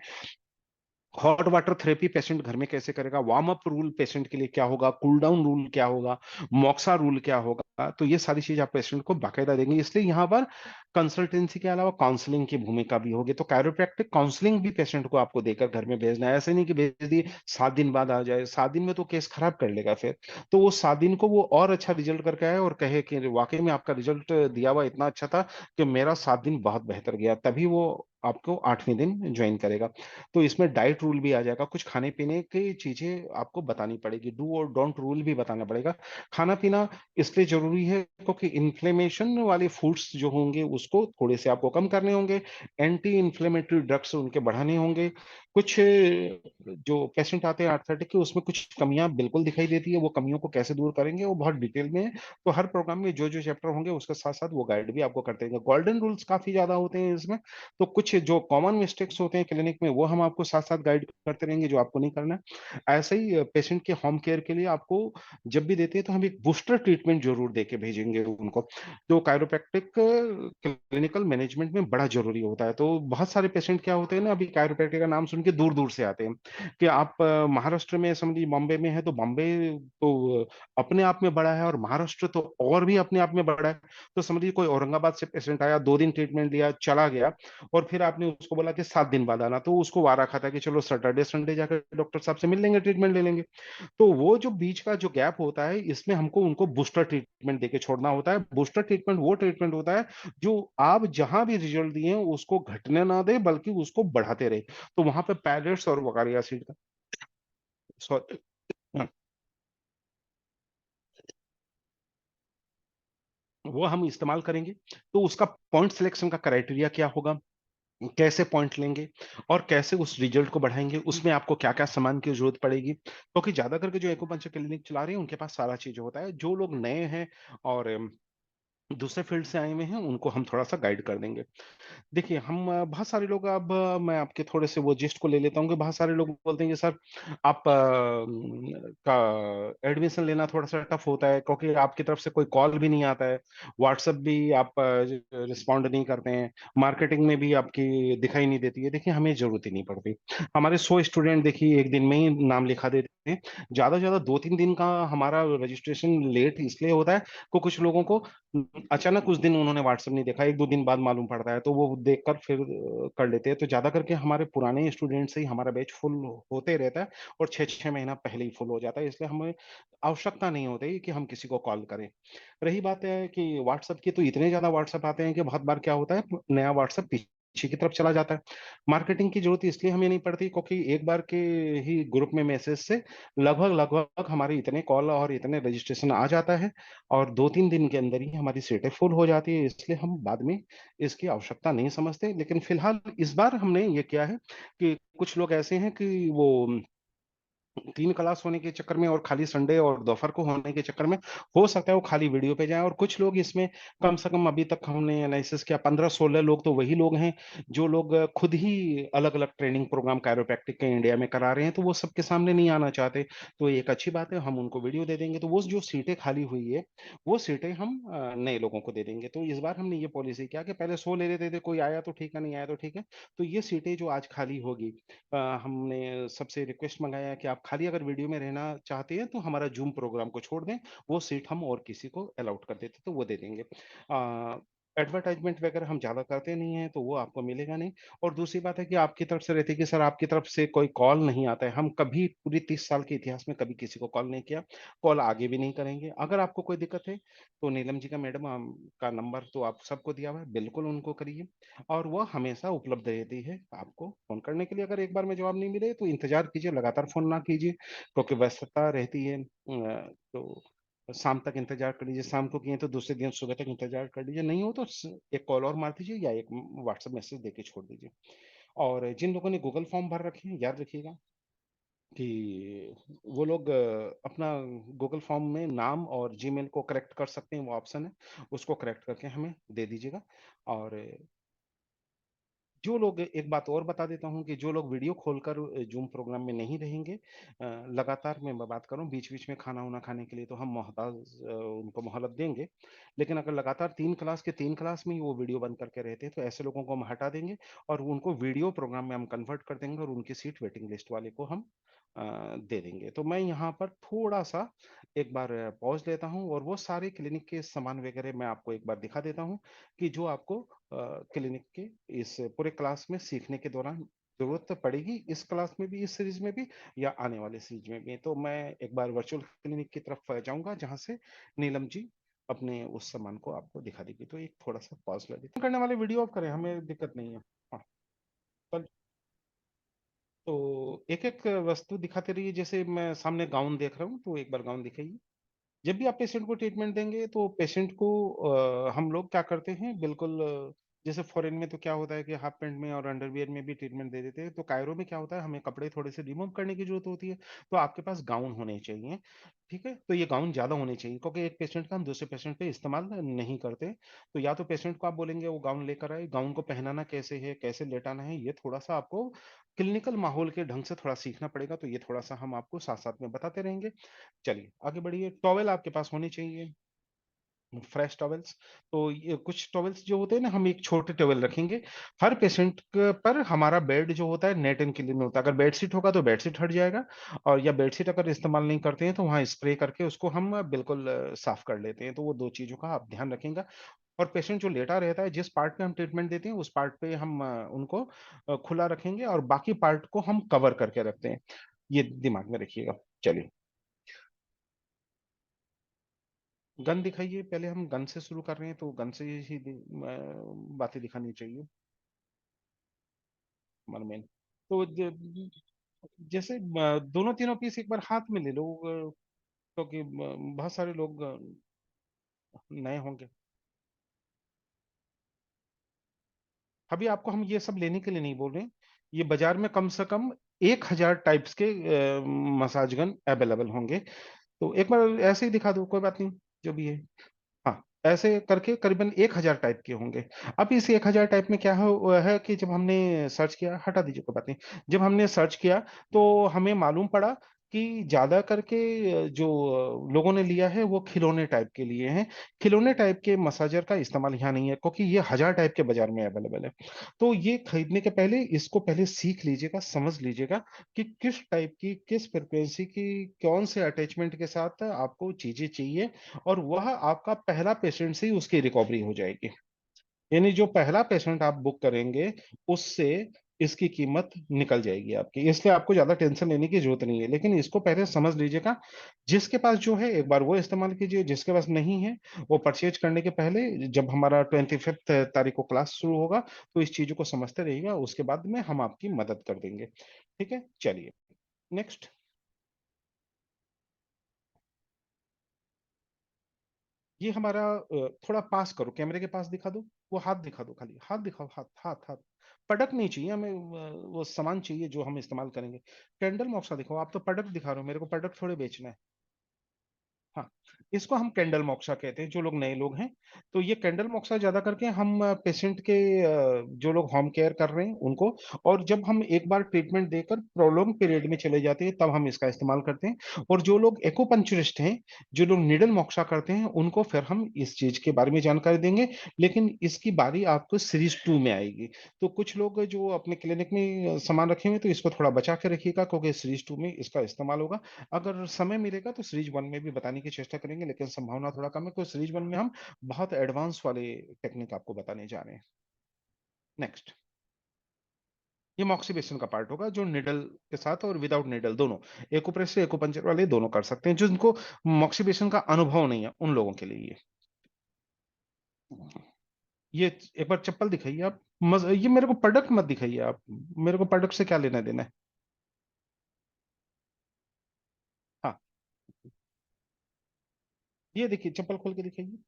हॉट वाटर थेरेपी पेशेंट घर में कैसे करेगा, वार्म अप रूल पेशेंट के लिए क्या होगा, कूल डाउन रूल क्या होगा, मॉक्सा रूल क्या होगा, तो ये सारी चीज आप पेशेंट को बाकायदा देंगे। इसलिए यहाँ पर कंसल्टेंसी के अलावा काउंसलिंग की भूमिका भी होगी। तो कायरोप्रैक्टिक काउंसलिंग भी पेशेंट को आपको देकर घर में भेजना है। ऐसे नहीं कि भेज दिए 7 दिन बाद आ जाए, 7 दिन में तो केस खराब कर लेगा फिर। तो वो 7 दिन को वो और अच्छा रिजल्ट करके आए और कहे कि वाकई में आपका रिजल्ट दिया हुआ इतना अच्छा था कि मेरा 7 दिन बहुत बेहतर गया, तभी वो आपको 8वें दिन ज्वाइन करेगा। तो इसमें डाइट रूल भी आ जाएगा, कुछ खाने-पीने की चीज़ें आपको बतानी पड़ेगी, डू और डोंट रूल भी बताना पड़ेगा। खाना-पीना इसलिए ज़रूरी है क्योंकि इन्फ्लेमेशन वाले फूड्स जो होंगे उसको थोड़े से आपको कम करने होंगे, एंटी इन्फ्लेमेटरी ड्रग्स उनके बढ़ाने होंगे। कुछ जो पेशेंट आते हैं आर्थराइटिक के, उसमें कुछ कमियाँ बिल्कुल दिखाई देती है, वो कमियों को कैसे दूर करेंगे वो बहुत डिटेल में है। तो हर प्रोग्राम में जो-जो चैप्टर होंगे उसके साथ-साथ वो गाइड भी आपको करते रहेंगे। गोल्डन रूल्स काफ़ी ज़्यादा होते हैं इसमें, तो कुछ जो कॉमन मिस्टेक्स होते हैं क्लिनिक में वो हम आपको साथ-साथ गाइड करते रहेंगे जो आपको नहीं करना है। ऐसे ही पेशेंट के होम केयर के लिए आपको जब भी देते हैं तो हम एक बूस्टर ट्रीटमेंट ज़रूर रिपोर्ट दे के भेजेंगे उनको। तो कायरोप्रैक्टिक क्लिनिकल मैनेजमेंट में बड़ा ज़रूरी होता है। तो बहुत सारे पेशेंट क्या होते हैं ना, अभी कायरोप्रैक्टिक का नाम सुन के दूर-दूर से आते हैं, कि आप महाराष्ट्र में समझिए बॉम्बे में है, तो बॉम्बे तो अपने आप में बड़ा है और महाराष्ट्र तो और भी अपने आप में बड़ा है। तो समझिए कोई औरंगाबाद से पेशेंट आया, 2 दिन ट्रीटमेंट लिया, चला गया और फिर आपने उसको बोला कि 7 दिन बाद आना, तो उसको वारा खाता है कि चलो सैटरडे, संडे जाकर डॉक्टर साहब से मिल लेंगे, ट्रीटमेंट ले लेंगे। तो वो जो बीच का जो गैप होता है, इसमें हमको उनको बूस्टर ट्रीटमेंट देके छोड़ना होता है। बूस्टर ट्रीटमेंट वो ट्रीटमेंट होता है, जो आप जहाँ भी रिजल्ट दिए हैं, उसको घटने ना दें, बल्कि उसको बढ़ाते रहे। तो वहाँ पे पैलेट्स और वकारिया एसिड का सॉरी वो हम इस्तेमाल करेंगे। तो उसका पॉइंट सिलेक्शन का क्राइटेरिया क्या होगा? कैसे पॉइंट लेंगे और कैसे उस रिजल्ट को बढ़ाएँगे, उसमें आपको क्या-क्या सामान की ज़रूरत पड़ेगी। क्योंकि ज़्यादा करके जो एक्यूपंक्चर क्लिनिक चला रहे हैं, उनके पास सारा चीज़ होता है। जो लोग नए हैं और दूसरे फील्ड से आए हुए हैं, उनको हम थोड़ा-सा गाइड कर देंगे। देखिए, हम बहुत सारे लोग अब मैं आपके थोड़े से वो जिस्ट को ले लेता हूँ कि बहुत सारे लोग बोलते हैं कि सर आप का एडमिशन लेना थोड़ा-सा टफ होता है, क्योंकि आपकी तरफ से कोई कॉल भी नहीं आता है, व्हाट्सएप भी आप रिस्पॉन्ड नहीं करते हैं, मार्केटिंग में भी आपकी दिखाई नहीं देती है। देखिए, हमें ज़रूरत ही नहीं पड़ती। हमारे 100 स्टूडेंट देखिए 1 दिन में ही नाम लिखा देते हैं। ज़्यादा से ज़्यादा 2-3 दिन का हमारा रजिस्ट्रेशन लेट इसलिए होता है कि कुछ लोगों को अचानक उस दिन उन्होंने व्हाट्सएप नहीं देखा, 1-2 दिन बाद मालूम पड़ता है, तो वो देखकर फिर कर लेते हैं। तो ज़्यादा करके हमारे पुराने स्टूडेंट से ही हमारा बैच फुल होते रहता है और 6-6 महीना पहले ही फुल हो जाता है, इसलिए हमें आवश्यकता नहीं होती कि हम किसी को कॉल करें। रही बात है कि व्हाट्सएप की, तो इतने ज़्यादा व्हाट्सएप आते हैं कि बहुत बार क्या होता है, नया व्हाट्सएप पीछे की तरफ चला जाता है। मार्केटिंग की ज़रूरत इसलिए हमें नहीं पड़ती, क्योंकि एक बार के ही ग्रुप में मैसेज से लगभग-लगभग हमारे इतने कॉल और इतने रजिस्ट्रेशन आ जाता है और 2-3 दिन के अंदर ही हमारी सीटें फुल हो जाती है, इसलिए हम बाद में इसकी आवश्यकता नहीं समझते। लेकिन फिलहाल इस बार हमने ये किया है कि कुछ लोग ऐसे हैं कि वो 3 क्लास होने के चक्कर में और खाली संडे और दोपहर को होने के चक्कर में, हो सकता है वो खाली वीडियो पे जाएँ, और कुछ लोग इसमें कम से कम अभी तक हमने एनालिसिस किया 15-16 लोग तो वही लोग हैं, जो लोग खुद ही अलग-अलग ट्रेनिंग प्रोग्राम कायरोप्रैक्टिक के इंडिया में करा रहे हैं, तो वो सबके सामने नहीं आना चाहते। तो एक अच्छी बात है, हम उनको वीडियो दे देंगे, तो वो जो सीटें खाली हुई है, वो सीटें हम नए लोगों को दे देंगे। तो इस बार हमने ये पॉलिसी किया कि पहले 100 ले लेते थे, कोई आया तो ठीक है, नहीं आया तो ठीक है। तो ये सीटें जो आज खाली होगी, हमने सबसे रिक्वेस्ट मंगाया है कि आप खाली अगर वीडियो में रहना चाहते हैं तो हमारा जूम प्रोग्राम को छोड़ दें, वो सीट हम और किसी को अलॉट कर देते तो वो दे देंगे। एडवर्टाइजमेंट वगैरह हम ज़्यादा करते नहीं हैं, तो वो आपको मिलेगा नहीं। और दूसरी बात है कि आपकी तरफ से रहती है कि सर आपकी तरफ से कोई कॉल नहीं आता है, हम कभी पूरी 30 साल के इतिहास में कभी किसी को कॉल नहीं किया, कॉल आगे भी नहीं करेंगे। अगर आपको कोई दिक्कत है, तो नीलम जी का मैडम का नंबर तो आप सबको दिया हुआ है, बिल्कुल उनको करिए। और वो हमेशा उपलब्ध रहती है आपको फ़ोन करने के लिए। अगर एक बार में जवाब नहीं मिले तो इंतज़ार कीजिए, लगातार फ़ोन ना कीजिए, क्योंकि व्यस्तता रहती है। तो शाम तक इंतज़ार कर लीजिए, शाम को किए तो दूसरे दिन सुबह तक इंतज़ार कर लीजिए, नहीं हो तो एक कॉल और मार दीजिए या एक व्हाट्सएप मैसेज देके छोड़ दीजिए। और जिन लोगों ने गूगल फॉर्म भर रखे हैं, याद रखिएगा कि वो लोग अपना गूगल फॉर्म में नाम और जीमेल को करेक्ट कर सकते हैं, वो ऑप्शन है, उसको करेक्ट करके हमें दे दीजिएगा। और जो लोग, एक बात और बता देता हूँ कि जो लोग वीडियो खोलकर ज़ूम प्रोग्राम में नहीं रहेंगे, लगातार मैं बात कर रहा हूँ, बीच-बीच में खाना-वाना खाने के लिए तो हम मोहताज उनको मोहलत देंगे। लेकिन अगर लगातार 3 क्लास के 3 क्लास में ही वो वीडियो बंद करके रहते हैं, तो ऐसे लोगों को हम हटा देंगे और उनको वीडियो प्रोग्राम में हम कन्वर्ट कर देंगे और उनकी सीट वेटिंग लिस्ट वाले को हम दे देंगे। तो मैं यहाँ पर थोड़ा-सा एक बार पॉज़ लेता हूँ और वो सारे क्लिनिक के सामान वगैरह मैं आपको एक बार दिखा देता हूँ कि जो आपको क्लिनिक के इस पूरे क्लास में सीखने के दौरान ज़रूरत पड़ेगी, इस क्लास में भी, इस सीरीज़ में भी या आने वाले सीरीज़ में भी। तो मैं एक बार वर्चुअल क्लिनिक की तरफ जाऊँगा, जहाँ से नीलम जी अपने उस सामान को आपको दिखा देगी। तो एक थोड़ा-सा पॉज़ ले लेते हैं। करने वाले वीडियो ऑफ करें, हमें दिक्कत नहीं है। हाँ, कल तो एक-एक वस्तु दिखाते रहिए, जैसे मैं सामने गाउन देख रहा हूँ, तो एक बार गाउन दिखाइए। जब भी आप पेशेंट को ट्रीटमेंट देंगे तो पेशेंट को हम लोग क्या करते हैं, बिल्कुल जैसे फॉरेन में तो क्या होता है कि हाफ पैंट में और अंडरवियर में भी ट्रीटमेंट दे देते हैं, तो कायरो में क्या होता है, हमें कपड़े थोड़े से रिमूव करने की जरूरत होती है। तो आपके पास गाउन होने चाहिए, ठीक है, तो ये गाउन ज्यादा होने चाहिए, क्योंकि एक पेशेंट का हम दूसरे पेशेंट पे इस्तेमाल नहीं करते। तो या तो पेशेंट को आप बोलेंगे वो गाउन लेकर आए, गाउन को पहनाना कैसे है, कैसे लेटाना है, ये थोड़ा सा आपको क्लिनिकल माहौल के ढंग से थोड़ा सीखना पड़ेगा, तो ये थोड़ा सा हम आपको साथ साथ में बताते रहेंगे। चलिए आगे बढ़िए। टॉवेल आपके पास होनी चाहिए। Fresh towels. तो ये कुछ टॉवेल्स जो होते हैं ना, हम एक छोटे टॉवेल रखेंगे। हर पेशेंट पर हमारा बेड जो होता है नेट एंड क्लीन में होता है। अगर बेडशीट होगा तो बेडशीट हट जाएगा, और या बेडशीट अगर इस्तेमाल नहीं करते हैं तो वहाँ स्प्रे करके उसको हम बिल्कुल साफ कर लेते हैं। तो वो दो चीजों का आप ध्यान रखेंगे। और पेशेंट जो लेटा रहता है, जिस पार्ट पे हम ट्रीटमेंट देते हैं उस पार्ट पे हम उनको खुला रखेंगे, और बाकी पार्ट को हम कवर करके रखते हैं। ये दिमाग में रखिएगा। चलिए, गन दिखाइए। पहले हम गन से शुरू कर रहे हैं, तो गन से ही बातें दिखानी चाहिए हमारे मेन। तो जैसे दोनों तीनों पीस एक बार हाथ में ले लो, क्योंकि बहुत सारे लोग नए होंगे। अभी आपको हम ये सब लेने के लिए नहीं बोल रहे हैं। ये बाजार में कम से कम 1,000 टाइप्स के मसाज गन अवेलेबल होंगे। तो एक बार ऐसे ही दिखा दो, कोई बात नहीं, जो भी है। हाँ, ऐसे करके करीबन 1,000 टाइप के होंगे। अब इस 1,000 टाइप में क्या है, वो है कि जब हमने सर्च किया, हटा दीजिए कोई बात नहीं। जब हमने सर्च किया तो हमें मालूम पड़ा कि ज्यादा करके जो लोगों ने लिया है वो खिलौने टाइप के लिए हैं। खिलौने टाइप के मसाजर का इस्तेमाल यहाँ नहीं है, क्योंकि ये 1,000 टाइप के बाजार में अवेलेबल है। तो ये खरीदने के पहले इसको पहले सीख लीजिएगा, समझ लीजिएगा कि किस टाइप की, किस फ्रिक्वेंसी की, कौन से अटैचमेंट के साथ आपको चीजें चाहिए, और वह आपका पहला पेशेंट से ही उसकी रिकवरी हो जाएगी। यानी जो पहला पेशेंट आप बुक करेंगे उससे इसकी कीमत निकल जाएगी आपकी। इसलिए आपको ज्यादा टेंशन लेने की जरूरत नहीं है, लेकिन इसको पहले समझ लीजिएगा। जिसके पास जो है एक बार वो इस्तेमाल कीजिए, जिसके पास नहीं है वो परचेज करने के पहले, जब हमारा 25 तारीख को क्लास शुरू होगा तो इस चीजों को समझते रहिएगा, उसके बाद में हम आपकी मदद कर देंगे। ठीक है, चलिए नेक्स्ट। ये हमारा थोड़ा पास करो, कैमरे के पास दिखा दो। वो हाथ दिखा दो, खाली हाथ दिखाओ, हाथ हाथ हाथ। प्रोडक्ट नहीं चाहिए हमें, वो सामान चाहिए जो हम इस्तेमाल करेंगे। कैंडल मॉक्सा दिखाओ। आप तो प्रोडक्ट दिखा रहे हो, मेरे को प्रोडक्ट थोड़े बेचना है। हाँ, इसको हम कैंडल मोक्सा कहते हैं, जो लोग नए लोग हैं। तो ये कैंडल मोक्सा ज्यादा करके हम पेशेंट के जो लोग होम केयर कर रहे हैं उनको, और जब हम एक बार ट्रीटमेंट देकर प्रोलॉन्ग पीरियड में चले जाते हैं तब हम इसका इस्तेमाल करते हैं। और जो लोग एक्यूपंक्चरिस्ट हैं, जो लोग निडल मोक्सा करते हैं, उनको फिर हम इस चीज के बारे में जानकारी देंगे। लेकिन इसकी बारी आपको सीरीज 2 में आएगी। तो कुछ लोग जो अपने क्लिनिक में सामान रखे हुए हैं, तो इसको थोड़ा बचा के रखिएगा, क्योंकि सीरीज 2 में इसका इस्तेमाल होगा। अगर समय मिलेगा तो सीरीज वन में भी बताने की चेष्टा करेंगे, लेकिन संभावना थोड़ा कम है, तो सीरीज वन में हम बहुत एडवांस वाले टेक्निक आपको बताने जा रहे हैं। नेक्स्ट, ये मॉक्सिबेशन का पार्ट होगा, जो निडल के साथ और विदाउट निडल दोनों, एक्यूप्रेशर एक्यूपंक्चर वाले दोनों कर सकते हैं। जिनको मॉक्सिबेशन का अनुभव नहीं है उन लोगों के लिए ये एक बार चप्पल दिखाइए आप। ये मेरे को प्रोडक्ट मत दिखाइए आप। मेरे को प्रोडक्ट से क्या लेना देना है। हाँ, ये देखिए, चप्पल खोल के दिखाइए।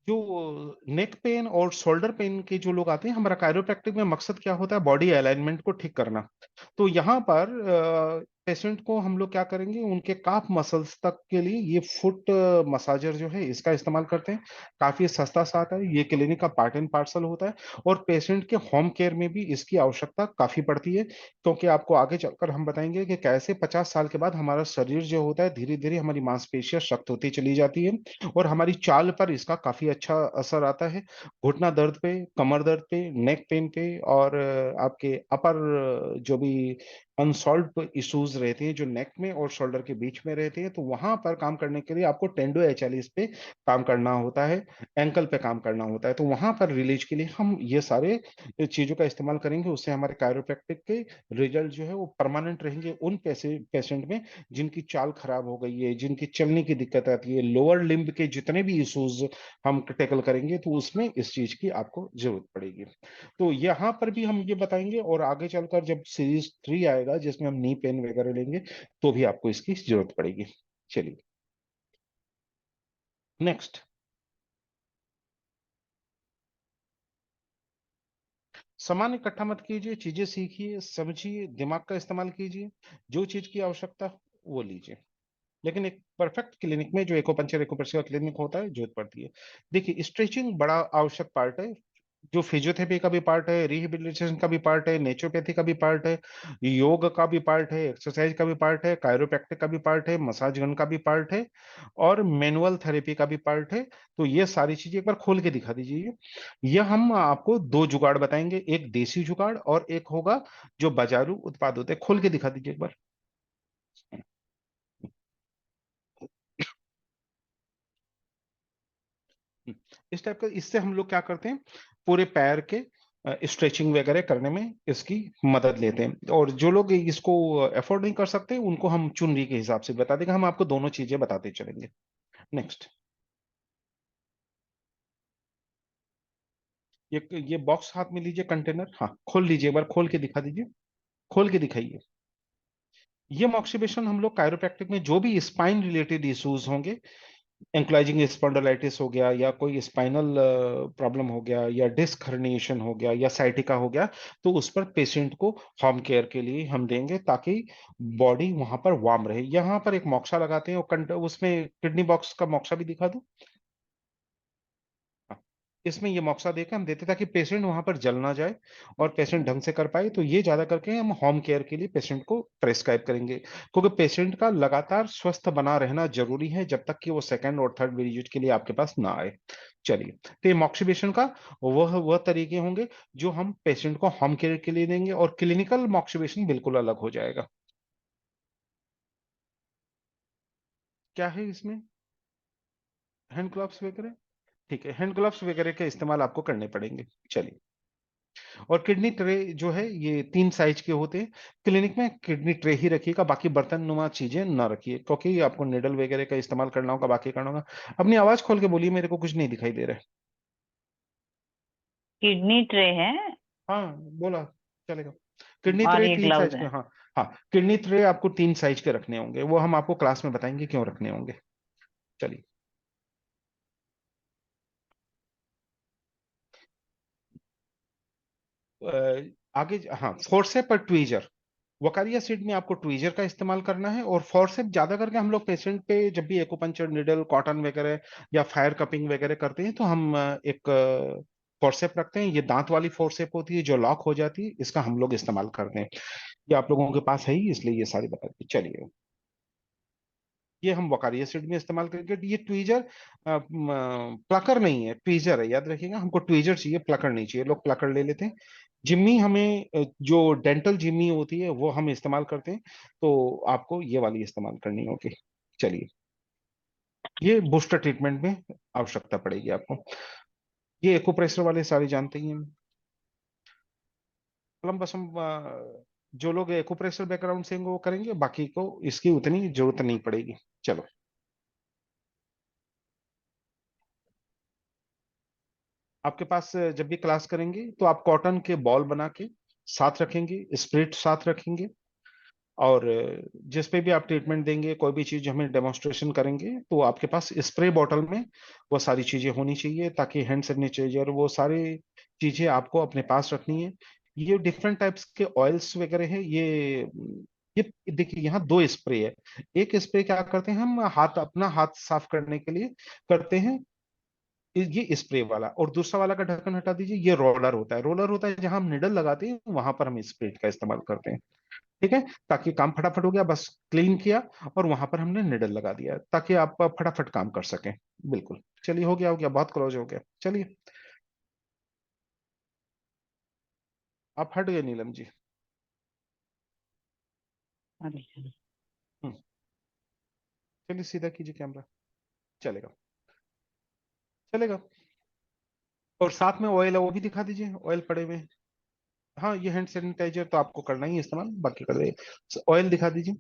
जो नेक पेन और शोल्डर पेन के जो लोग आते हैं, हमारा कायरोप्रैक्टिक में मकसद क्या होता है, बॉडी अलाइनमेंट को ठीक करना। तो यहाँ पर पेशेंट को हम लोग क्या करेंगे, उनके काफ मसल्स तक के लिए ये फुट मसाजर जो है इसका इस्तेमाल करते हैं। काफी सस्ता सा आता है, ये क्लिनिक का पार्ट एंड पार्सल होता है। और पेशेंट के होम केयर में भी इसकी आवश्यकता काफी पड़ती है, क्योंकि आपको आगे चलकर हम बताएंगे कि कैसे 50 साल के बाद हमारा शरीर जो होता है, धीरे धीरे हमारी मांसपेशियां सख्त होती चली जाती है, और हमारी चाल पर इसका काफी अच्छा असर आता है। घुटना दर्द पे, कमर दर्द पे, नेक पेन पे, और आपके अपर जो भी अनसॉल्व इश्यूज रहते हैं जो नेक में और शोल्डर के बीच में रहते हैं, तो वहां पर काम करने के लिए आपको टेंडो एचएलएस पे काम करना होता है, एंकल पे काम करना होता है। तो वहां पर रिलीज के लिए हम ये सारे चीजों का इस्तेमाल करेंगे। उससे हमारे कायरोप्रैक्टिक के रिजल्ट जो है वो परमानेंट रहेंगे उन पेशेंट में जिनकी चाल खराब हो गई है, जिनकी चलने की दिक्कत आती है, लोअर लिम्ब के जितने भी इश्यूज हम टैकल करेंगे, तो उसमें इस चीज की आपको जरूरत पड़ेगी। तो यहाँ पर भी हम ये बताएंगे, और आगे चलकर जब सीरीज 3 आएगा जिसमें हम नी पेन वगैरह लेंगे, तो भी आपको इसकी जरूरत पड़ेगी। चलिए नेक्स्ट। सामान इकट्ठा मत कीजिए, चीजें सीखिए, समझिए, दिमाग का इस्तेमाल कीजिए। जो चीज की आवश्यकता वो लीजिए। लेकिन एक परफेक्ट क्लिनिक में, जो एक्यूपंक्चर एक्यूप्रेशर का क्लिनिक होता है, जरूरत पड़ती है। देखिए, स्ट्रेचिंग बड़ा आवश्यक पार्ट है जो फिजियोथेरेपी का भी पार्ट है, रिहेबिलिटेशन का भी पार्ट है, नेचुरोपैथी का भी पार्ट है, योग का भी पार्ट है, एक्सरसाइज का भी पार्ट है, कायरोप्रैक्टिक का भी पार्ट है, मसाज गन का भी पार्ट है, और मैनुअल थेरेपी का भी पार्ट है। तो ये सारी चीजें एक बार खोल के दिखा दीजिए। ये हम आपको दो जुगाड़ बताएंगे, एक देसी जुगाड़ और एक होगा जो बाजारू उत्पाद होते हैं। खोल के दिखा दीजिए एक बार। इस टाइप का, इससे हम लोग क्या करते हैं, पूरे पैर के स्ट्रेचिंग वगैरह करने में इसकी मदद लेते हैं। और जो लोग इसको अफोर्ड नहीं कर सकते उनको हम चुनरी के हिसाब से बता देंगे, हम आपको दोनों चीजें बताते चलेंगे। नेक्स्ट। ये बॉक्स हाथ में लीजिए, कंटेनर, हाँ खोल लीजिए एक बार, खोल के दिखा दीजिए, खोल के दिखाइए। ये मॉक्सिबेशन हम लोग कायरोप्रैक्टिक में जो भी स्पाइन रिलेटेड इश्यूज होंगे, एंक्लाइजिंग स्पॉन्डिलाइटिस हो गया, या कोई स्पाइनल प्रॉब्लम हो गया, या डिस्क हर्निएशन हो गया, या साइटिका हो गया, तो उस पर पेशेंट को होम केयर के लिए हम देंगे, ताकि बॉडी वहां पर वार्म रहे। यहाँ पर एक मोक्सा लगाते हैं, और उसमें किडनी बॉक्स का मोक्सा भी दिखा दूं। हाँ, इसमें ये मौका देकर हम देते ताकि पेशेंट वहां पर जल ना जाए और पेशेंट ढंग से कर पाए। तो ये ज्यादा करके हम होम केयर के लिए पेशेंट को प्रेस्क्राइब करेंगे, क्योंकि पेशेंट का लगातार स्वस्थ बना रहना जरूरी है जब तक कि वो सेकंड और थर्ड विजिट के लिए आपके पास ना आए। चलिए, तो ये मॉक्सिबेशन का वह तरीके होंगे जो हम पेशेंट को होम केयर के लिए देंगे, और क्लिनिकल मॉक्सिबेशन बिल्कुल अलग हो जाएगा। क्या है इसमें? हैंड ग्लव्स वगैरह, ठीक है, हैंड ग्लव्स वगैरह के इस्तेमाल आपको करने पड़ेंगे। चलिए, और किडनी ट्रे जो है ये 3 साइज के होते हैं। क्लिनिक में किडनी ट्रे ही रखिएगा, बाकी बर्तन नुमा चीजें ना रखिए, क्योंकि आपको निडल वगैरह का इस्तेमाल करना होगा, बाकी करना होगा। अपनी आवाज खोल के बोलिए, मेरे को कुछ नहीं दिखाई दे रहा है। किडनी ट्रे है हाँ, बोला, चलेगा। किडनी और ट्रे ये तीन ग्लव्स साइज के, है। हाँ। हाँ, किडनी ट्रे आपको 3 साइज के रखने होंगे, वो हम आपको क्लास में बताएंगे क्यों रखने होंगे। चलिए, आगे, हाँ, फोर्सेप और ट्वीजर। वकारिया सीट में आपको ट्वीजर का इस्तेमाल करना है, और फोर्सेप ज्यादा करके हम लोग पेशेंट पे जब भी एक्यूपंक्चर निडल, कॉटन वगैरह या फायर कपिंग वगैरह करते हैं, तो हम एक फोर्सेप रखते हैं। ये दांत वाली फोर्सेप होती है जो लॉक हो जाती है, इसका हम लोग इस्तेमाल करते हैं। ये आप लोगों के पास है ही, इसलिए ये सारी बता दी। चलिए, ये हम वकारिया सीट में इस्तेमाल करेंगे। ये ट्वीजर प्लकर नहीं है, ट्वीजर है, याद रखिएगा। हमको ट्वीजर चाहिए, प्लकर नहीं चाहिए। लोग प्लकर ले लेते हैं। जिम्मी हमें जो डेंटल जिम्मी होती है वो हम इस्तेमाल करते हैं, तो आपको ये वाली इस्तेमाल करनी होगी। चलिए, ये बूस्टर ट्रीटमेंट में आवश्यकता पड़ेगी आपको। ये एक्यूप्रेशर वाले सारे जानते ही हैं। मतलब बस हम जो लोग एक्यूप्रेशर बैकग्राउंड से हैं वो करेंगे, बाकी को इसकी उतनी जरूरत नहीं पड़ेगी। चलो, आपके पास जब भी क्लास करेंगे तो आप कॉटन के बॉल बना के साथ रखेंगे, स्प्रिट साथ रखेंगे, और जिस पे भी आप ट्रीटमेंट देंगे, कोई भी चीज हमें डेमोन्स्ट्रेशन करेंगे, तो आपके पास स्प्रे बॉटल में वो सारी चीजें होनी चाहिए, ताकि हैंड सैनिटाइजर वो सारी चीजें आपको अपने पास रखनी है। ये डिफरेंट टाइप्स के ऑयल्स वगैरह है। ये देखिए, यहाँ 2 स्प्रे है। एक स्प्रे क्या करते हैं, हम अपना हाथ साफ करने के लिए करते हैं, ये स्प्रे वाला। और दूसरा वाला का ढक्कन हटा दीजिए, ये रोलर होता है। रोलर होता है जहां हम निडल लगाते हैं, वहां पर हम स्प्रे का इस्तेमाल करते हैं। ठीक है, ताकि काम फटाफट हो गया, बस क्लीन किया और वहां पर हमने निडल लगा दिया, ताकि आप फटाफट काम कर सकें। बिल्कुल, चलिए, हो गया, हो गया, बहुत क्लोज हो गया। चलिए, आप हट गए नीलम जी। अच्छा। हम्म, चलिए, सीधा कीजिए कैमरा। चलेगा, चलेगा। और साथ में ऑयल है, वो भी दिखा दीजिए, ऑयल पड़े हुए हैं। हाँ, ये हैंड सैनिटाइजर तो आपको करना ही है इस्तेमाल, बाकी कर दे। ऑयल दिखा दीजिए।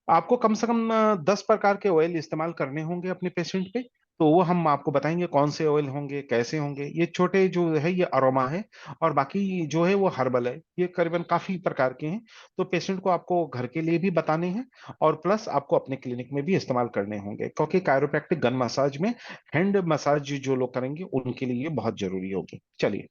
आपको कम से कम 10 प्रकार के ऑयल इस्तेमाल करने होंगे अपने पेशेंट पे। तो वो हम आपको बताएंगे कौन से ऑयल होंगे, कैसे होंगे। ये छोटे जो है ये अरोमा है, और बाकी जो है वो हर्बल है। ये करीबन काफी प्रकार के हैं। तो पेशेंट को आपको घर के लिए भी बताने हैं, और प्लस आपको अपने क्लिनिक में भी इस्तेमाल करने होंगे, क्योंकि कायरोप्रैक्टिक गन मसाज में हैंड मसाज जो लोग करेंगे उनके लिए ये बहुत जरूरी होगी। चलिए,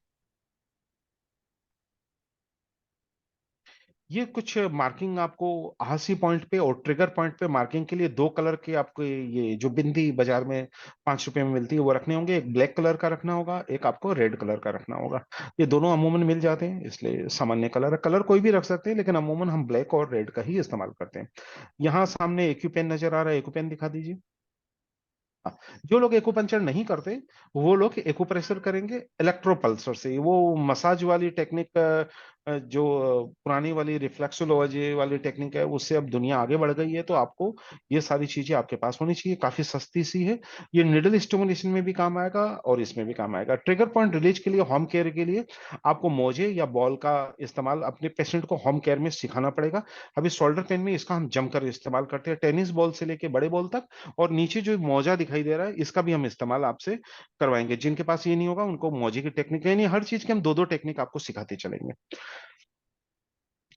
ये कुछ मार्किंग आपको आहासी पॉइंट पे और ट्रिगर पॉइंट पे मार्किंग के लिए दो कलर के आपको ये जो बिंदी बाजार में 5 रुपए में मिलती है वो रखने होंगे। एक ब्लैक कलर का रखना होगा, एक आपको रेड कलर का रखना होगा। ये दोनों अमूमन मिल जाते हैं, इसलिए सामान्य कलर कलर कोई भी रख सकते हैं, लेकिन अमूमन हम ब्लैक और रेड का ही इस्तेमाल करते हैं। यहाँ सामने एक्यू पेन नजर आ रहा है, एक्यू पेन दिखा दीजिए। हाँ, जो लोग एक्यूपंक्चर नहीं करते वो लोग एक्यूप्रेशर करेंगे इलेक्ट्रोपल्सर से। वो मसाज वाली टेक्निक जो पुरानी वाली रिफ्लेक्सोलॉजी वाली टेक्निक है, उससे अब दुनिया आगे बढ़ गई है, तो आपको ये सारी चीजें आपके पास होनी चाहिए। काफी सस्ती सी है, ये निडल स्टिमुलेशन में भी काम आएगा और इसमें भी काम आएगा। ट्रिगर पॉइंट रिलीज के लिए, होम केयर के लिए आपको मोजे या बॉल का इस्तेमाल अपने पेशेंट को होम केयर में सिखाना पड़ेगा। अभी शोल्डर पेन में इसका हम जमकर इस्तेमाल करते हैं, टेनिस बॉल से लेके बड़े बॉल तक। और नीचे जो मोजा दिखाई दे रहा है, इसका भी हम इस्तेमाल आपसे करवाएंगे। जिनके पास ये नहीं होगा उनको मोजे की टेक्निक, यानी हर चीज के हम दो दो टेक्निक आपको सिखाते चलेंगे।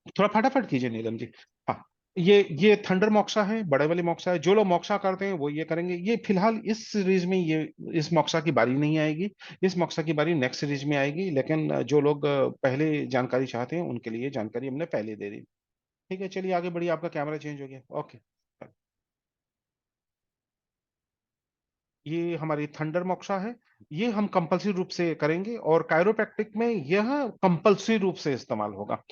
थोड़ा फटाफट कीजिए नीलम जी। हाँ, ये थंडर मोक्सा है, बड़े वाली मोक्सा है। जो लोग मोक्सा करते हैं वो ये करेंगे। ये फिलहाल इस सीरीज में ये इस मोक्सा की बारी नहीं आएगी, इस मोक्सा की बारी नेक्स्ट सीरीज में आएगी। लेकिन जो लोग पहले जानकारी चाहते हैं उनके लिए जानकारी हमने पहले दे दी। ठीक है, चलिए आगे बढ़िए। आपका कैमरा चेंज हो गया, ओके। ये हमारी थंडर मोक्सा है, ये हम कंपल्सरी रूप से करेंगे और कायरोप्रैक्टिक में यह कंपल्सरी रूप से इस्तेमाल होगा,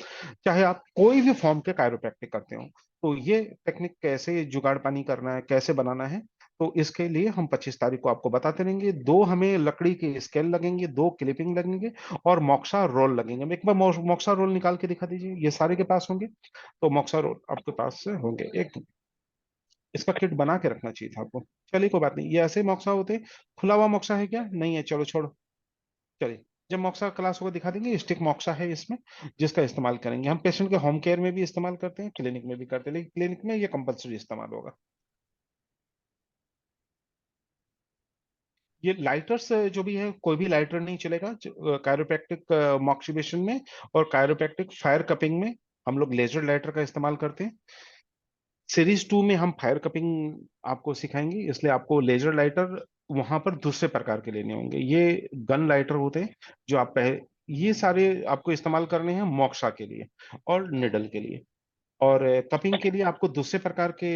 चाहे आप कोई भी फॉर्म के कायरोप्रैक्टिक करते हो। तो ये टेक्निक कैसे जुगाड़ पानी करना है, कैसे बनाना है, तो इसके लिए हम 25 तारीख को आपको बताते रहेंगे। दो हमें लकड़ी के स्केल लगेंगे, दो क्लिपिंग लगेंगे और मोक्सा रोल लगेंगे। एक बार मोक्सा रोल निकाल के दिखा दीजिए, ये सारे के पास होंगे। तो मोक्सा रोल आपके पास से होंगे, एक इसका किट बना के रखना चाहिए था आपको। चलिए कोई बात नहीं, ये ऐसे मॉक्सा होते हैं। खुला हुआ मॉक्सा है क्या? नहीं है, चलो छोड़ो। चलिए, जब मॉक्सा क्लास होगा दिखा देंगे। स्टिक मॉक्सा है इसमें, जिसका इस्तेमाल करेंगे हम। पेशेंट के होम केयर में भी इस्तेमाल करते हैं, क्लिनिक में भी करते हैं, लेकिन क्लिनिक में ये कंपल्सरी इस्तेमाल होगा। ये लाइटर्स जो भी है, कोई भी लाइटर नहीं चलेगा कायरोप्रैक्टिक मॉक्सिबेशन में। और कायरोप्रैक्टिक फायर कपिंग में हम लोग लेजर लाइटर का इस्तेमाल करते हैं। सीरीज 2 में हम फायर कपिंग आपको सिखाएंगे, इसलिए आपको लेजर लाइटर वहां पर दूसरे प्रकार के लेने होंगे। ये गन लाइटर होते हैं जो आप ये सारे आपको इस्तेमाल करने हैं मोक्सा के लिए और निडल के लिए। और कपिंग के लिए आपको दूसरे प्रकार के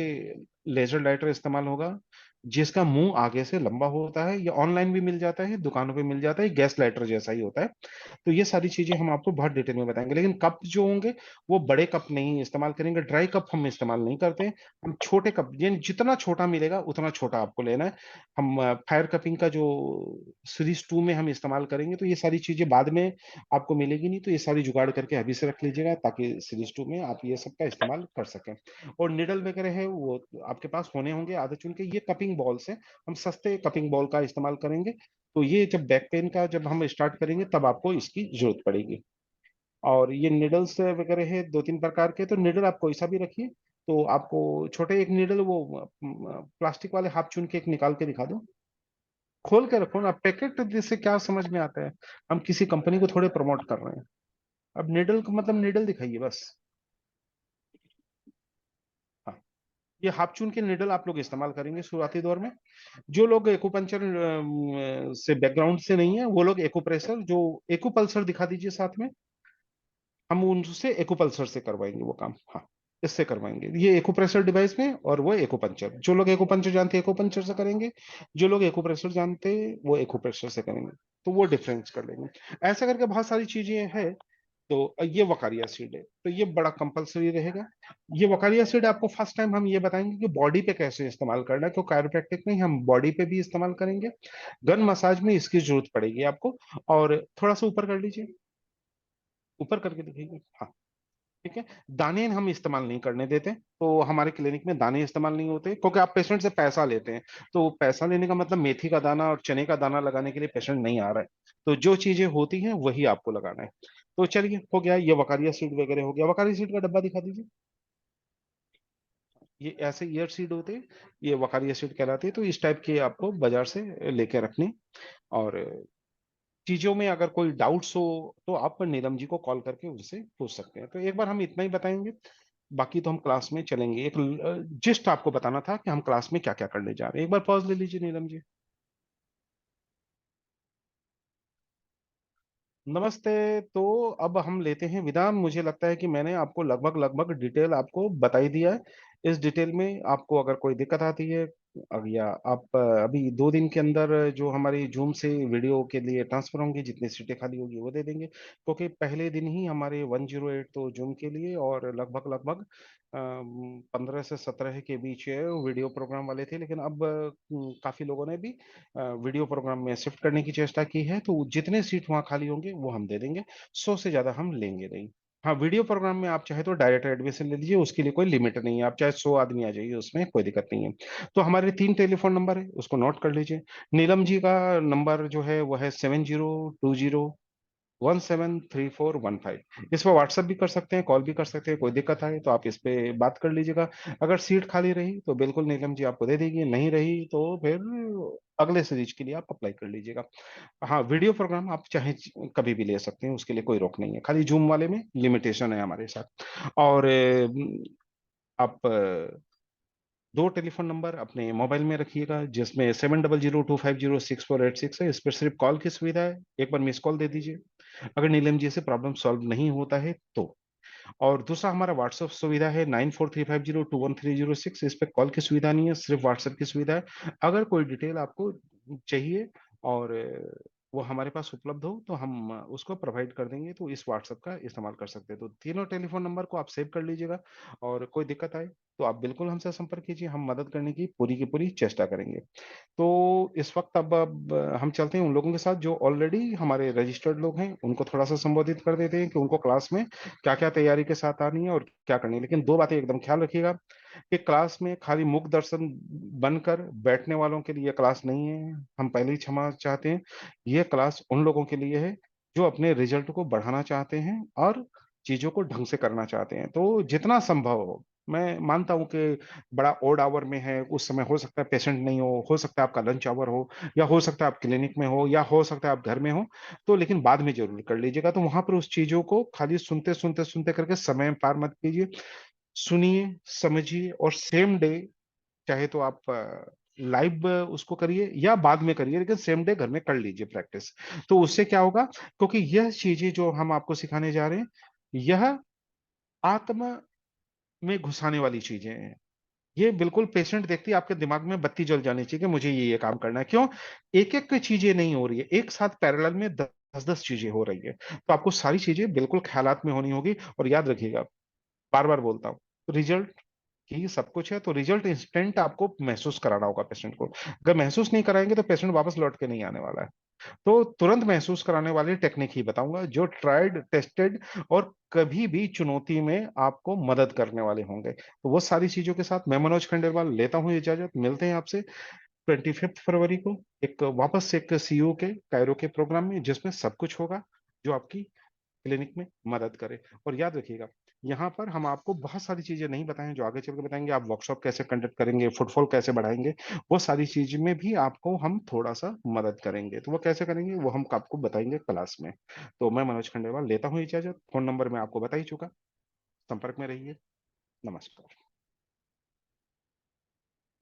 लेजर लाइटर इस्तेमाल होगा, जिसका मुंह आगे से लंबा होता है। ये ऑनलाइन भी मिल जाता है, दुकानों पे मिल जाता है, गैस लाइटर जैसा ही होता है। तो ये सारी चीजें हम आपको बहुत डिटेल में बताएंगे। लेकिन कप जो होंगे वो बड़े कप नहीं इस्तेमाल करेंगे, ड्राई कप हम इस्तेमाल नहीं करते हैं। हम छोटे कप, यानी जितना छोटा मिलेगा उतना छोटा आपको लेना है। हम फायर कपिंग का जो सीरीज 2 में हम इस्तेमाल करेंगे, तो ये सारी चीजें बाद में आपको मिलेगी नहीं, तो ये सारी जुगाड़ करके अभी से रख लीजिएगा, ताकि सीरीज 2 में आप ये सब का इस्तेमाल कर सकें। और निडल वगैरह है वो आपके पास होने होंगे आधे चुन के। ये कपिंग बॉल से हम सस्ते कपिंग बॉल का इस्तेमाल करेंगे। तो ये जब बैक पेन का जब हम स्टार्ट करेंगे तब आपको इसकी जरूरत पड़ेगी। और ये निडल्स वगैरह है 2-3 प्रकार के, तो निडल आप कोई सा भी रखिए। तो आपको छोटे एक निडल वो प्लास्टिक वाले हाथ चुन के एक निकाल के दिखा दो। खोल के रखो ना पैकेट, जिससे क्या समझ में आता है, हम किसी कंपनी को थोड़े प्रमोट कर रहे हैं। अब निडल का मतलब निडल दिखाइए बस। हाँ, ये हाफ चून के निडल आप लोग इस्तेमाल करेंगे शुरुआती दौर में। जो लोग एक्यूपंचर से बैकग्राउंड से नहीं है, वो लोग एक्यूप्रेशर, जो एक्यूपल्सर दिखा दीजिए साथ में, हम उनसे एक्यूपल्सर से करवाएंगे वो काम। हाँ, इससे करवाएंगे। ये एक्यूप्रेशर डिवाइस में, और वो एक्यूपंचर, जो लोग एक्यूपंचर जानते हैं एक्यूपंचर से करेंगे, जो लोग एक्यूप्रेशर जानते हैं वो एक्यूप्रेशर से करेंगे। तो वो डिफरेंस कर लेंगे। ऐसा करके बहुत सारी चीजें हैं। तो ये वकारिया एसिड है, तो ये बड़ा कंपलसरी रहेगा। ये वकारिया एसिड आपको फर्स्ट टाइम हम ये बताएंगे कि बॉडी पे कैसे इस्तेमाल करना है, क्योंकि कायरोप्रैक्टिक में हम बॉडी पे भी इस्तेमाल करेंगे। गन मसाज में इसकी जरूरत पड़ेगी आपको। और थोड़ा सा ऊपर कर लीजिए, ऊपर करके दिखाइए। हाँ, ठीक है। दाने हम इस्तेमाल नहीं करने देते, तो हमारे क्लिनिक में दाने इस्तेमाल नहीं होते, क्योंकि आप पेशेंट से पैसा लेते हैं। तो पैसा लेने का मतलब मेथी का दाना और चने का दाना लगाने के लिए पेशेंट नहीं आ रहा है। तो जो चीजें होती हैं वही आपको लगाना है। तो चलिए, हो गया ये वकारिया सीड वगैरह हो गया। वकारिया सीड का डब्बा दिखा दीजिए। ये ऐसे ईयर सीड होते हैं, ये वकारिया सीड कहलाते हैं। तो इस टाइप के आपको बाजार से लेके रखने। और चीजों में अगर कोई डाउट्स हो तो आप नीलम जी को कॉल करके उनसे पूछ सकते हैं। तो एक बार हम इतना ही बताएंगे, बाकी तो हम क्लास में चलेंगे। एक जिस्ट आपको बताना था कि हम क्लास में क्या क्या करने जा रहे हैं। एक बार पॉज ले लीजिए नीलम जी। नमस्ते, तो अब हम लेते हैं विदा। मुझे लगता है कि मैंने आपको लगभग-लगभग डिटेल आपको बता ही दिया है। इस डिटेल में आपको अगर कोई दिक्कत आती है या आप अभी 2 दिन के अंदर जो हमारी ज़ूम से वीडियो के लिए ट्रांसफ़र होंगी, जितनी सीटें खाली होगी वो दे देंगे। क्योंकि पहले दिन ही हमारे 108 तो ज़ूम के लिए और लगभग-लगभग 15 से 17 के बीच वीडियो प्रोग्राम वाले थे। लेकिन अब काफ़ी लोगों ने भी वीडियो प्रोग्राम में शिफ्ट करने की चेष्टा की है, तो जितने सीट वहाँ खाली होंगे वो हम दे देंगे, 100 से ज़्यादा हम लेंगे नहीं। हाँ, वीडियो प्रोग्राम में आप चाहे तो डायरेक्ट एडमिशन ले लीजिए, उसके लिए कोई लिमिट नहीं है, आप चाहे 100 आदमी आ जाइए, उसमें कोई दिक्कत नहीं है। तो हमारे 3 टेलीफ़ोन नंबर है, उसको नोट कर लीजिए। नीलम जी का नंबर जो है वो है 7020 173415। इस पे व्हाट्सएप भी कर सकते हैं, कॉल भी कर सकते हैं, कोई दिक्कत आए तो आप इस पे बात कर लीजिएगा। अगर सीट खाली रही तो बिल्कुल नीलम जी आपको दे देगी, नहीं रही तो फिर अगले सीरीज के लिए आप अप्लाई कर लीजिएगा। हाँ, वीडियो प्रोग्राम आप चाहे कभी भी ले सकते हैं, उसके लिए कोई रोक नहीं है। खाली ज़ूम वाले में लिमिटेशन है हमारे साथ। और आप 2 टेलीफ़ोन नंबर अपने मोबाइल में रखिएगा, जिसमें 7002506486 है। इस पर सिर्फ़ कॉल की सुविधा है, एक बार मिस्ड कॉल दे दीजिए। अगर नीलम जी से प्रॉब्लम सॉल्व नहीं होता है तो। और दूसरा हमारा व्हाट्सएप सुविधा है 9435021306। इस पे कॉल की सुविधा नहीं है, सिर्फ़ व्हाट्सएप की सुविधा है। अगर कोई डिटेल आपको चाहिए और वो हमारे पास उपलब्ध हो तो हम उसको प्रोवाइड कर देंगे, तो इस व्हाट्सएप का इस्तेमाल कर सकते हैं। तो तीनों टेलीफ़ोन नंबर को आप सेव कर लीजिएगा और कोई दिक्कत आए तो आप बिल्कुल हमसे संपर्क कीजिए, हम मदद करने की पूरी चेष्टा करेंगे। तो इस वक़्त अब हम चलते हैं उन लोगों के साथ जो ऑलरेडी हमारे रजिस्टर्ड लोग हैं, उनको थोड़ा-सा संबोधित कर देते हैं कि उनको क्लास में क्या-क्या तैयारी के साथ आनी है और क्या करनी है। लेकिन 2 बातें एकदम ख़्याल रखिएगा कि क्लास में खाली मूक दर्शन बनकर बैठने वालों के लिए ये क्लास नहीं है। हम पहले ही क्षमा चाहते हैं। ये क्लास उन लोगों के लिए है जो अपने रिज़ल्ट को बढ़ाना चाहते हैं और चीज़ों को ढंग से करना चाहते हैं। तो जितना संभव हो, मैं मानता हूँ कि बड़ा ऑड आवर में है, उस समय हो सकता है पेशेंट नहीं हो सकता है आपका लंच आवर हो या हो सकता है आप क्लिनिक में हो या हो सकता है आप घर में हो, तो लेकिन बाद में ज़रूर कर लीजिएगा। तो वहाँ पर उस चीज़ों को खाली सुनते करके समय पार मत कीजिए। सुनिए, समझिए और सेम डे चाहे तो आप लाइव उसको करिए या बाद में करिए, लेकिन सेम डे घर में कर लीजिए प्रैक्टिस। तो उससे क्या होगा, क्योंकि यह चीज़ें जो हम आपको सिखाने जा रहे हैं, यह आत्मा में घुसाने वाली चीज़ें हैं। ये बिल्कुल पेशेंट देखते ही आपके दिमाग में बत्ती जल जानी चाहिए कि मुझे ये काम करना है। क्यों? एक-एक चीज़ें नहीं हो रही है, एक साथ पैरेलल में 10-10 चीज़ें हो रही है। तो आपको सारी चीज़ें बिल्कुल ख़्यालात में होनी होगी और याद रखिएगा, बार-बार बोलता हूँ, रिज़ल्ट ही सब कुछ है, तो रिज़ल्ट इंस्टेंट आपको महसूस कराना होगा पेशेंट को। अगर महसूस नहीं कराएँगे तो पेशेंट वापस लौट के नहीं आने वाला है। तो तुरंत महसूस कराने वाली टेक्निक ही बताऊँगा जो ट्राइड, टेस्टेड और कभी भी चुनौती में आपको मदद करने वाले होंगे। तो वो सारी चीज़ों के साथ मैं मनोज खंडेलवाल लेता हूँ इजाज़त, मिलते हैं आपसे 25th फरवरी को एक वापस से एक सीयू के कायरो के प्रोग्राम में जिसमें सब कुछ होगा, जो आपकी क्लिनिक में मदद करे। और याद रखिएगा, यहाँ पर हम आपको बहुत सारी चीज़ें नहीं बताएँ जो आगे चल के बताएँगे, आप वर्कशॉप कैसे कंडक्ट करेंगे, फुटफॉल कैसे बढ़ाएँगे, वो सारी चीज़ में भी आपको हम थोड़ा-सा मदद करेंगे। तो वो कैसे करेंगे, वो हम आपको बताएँगे क्लास में। तो मैं मनोज खंडेलवाल लेता हूँ इजाज़त, फ़ोन नंबर मैं आपको बता ही चुका, संपर्क में रहिए। नमस्कार।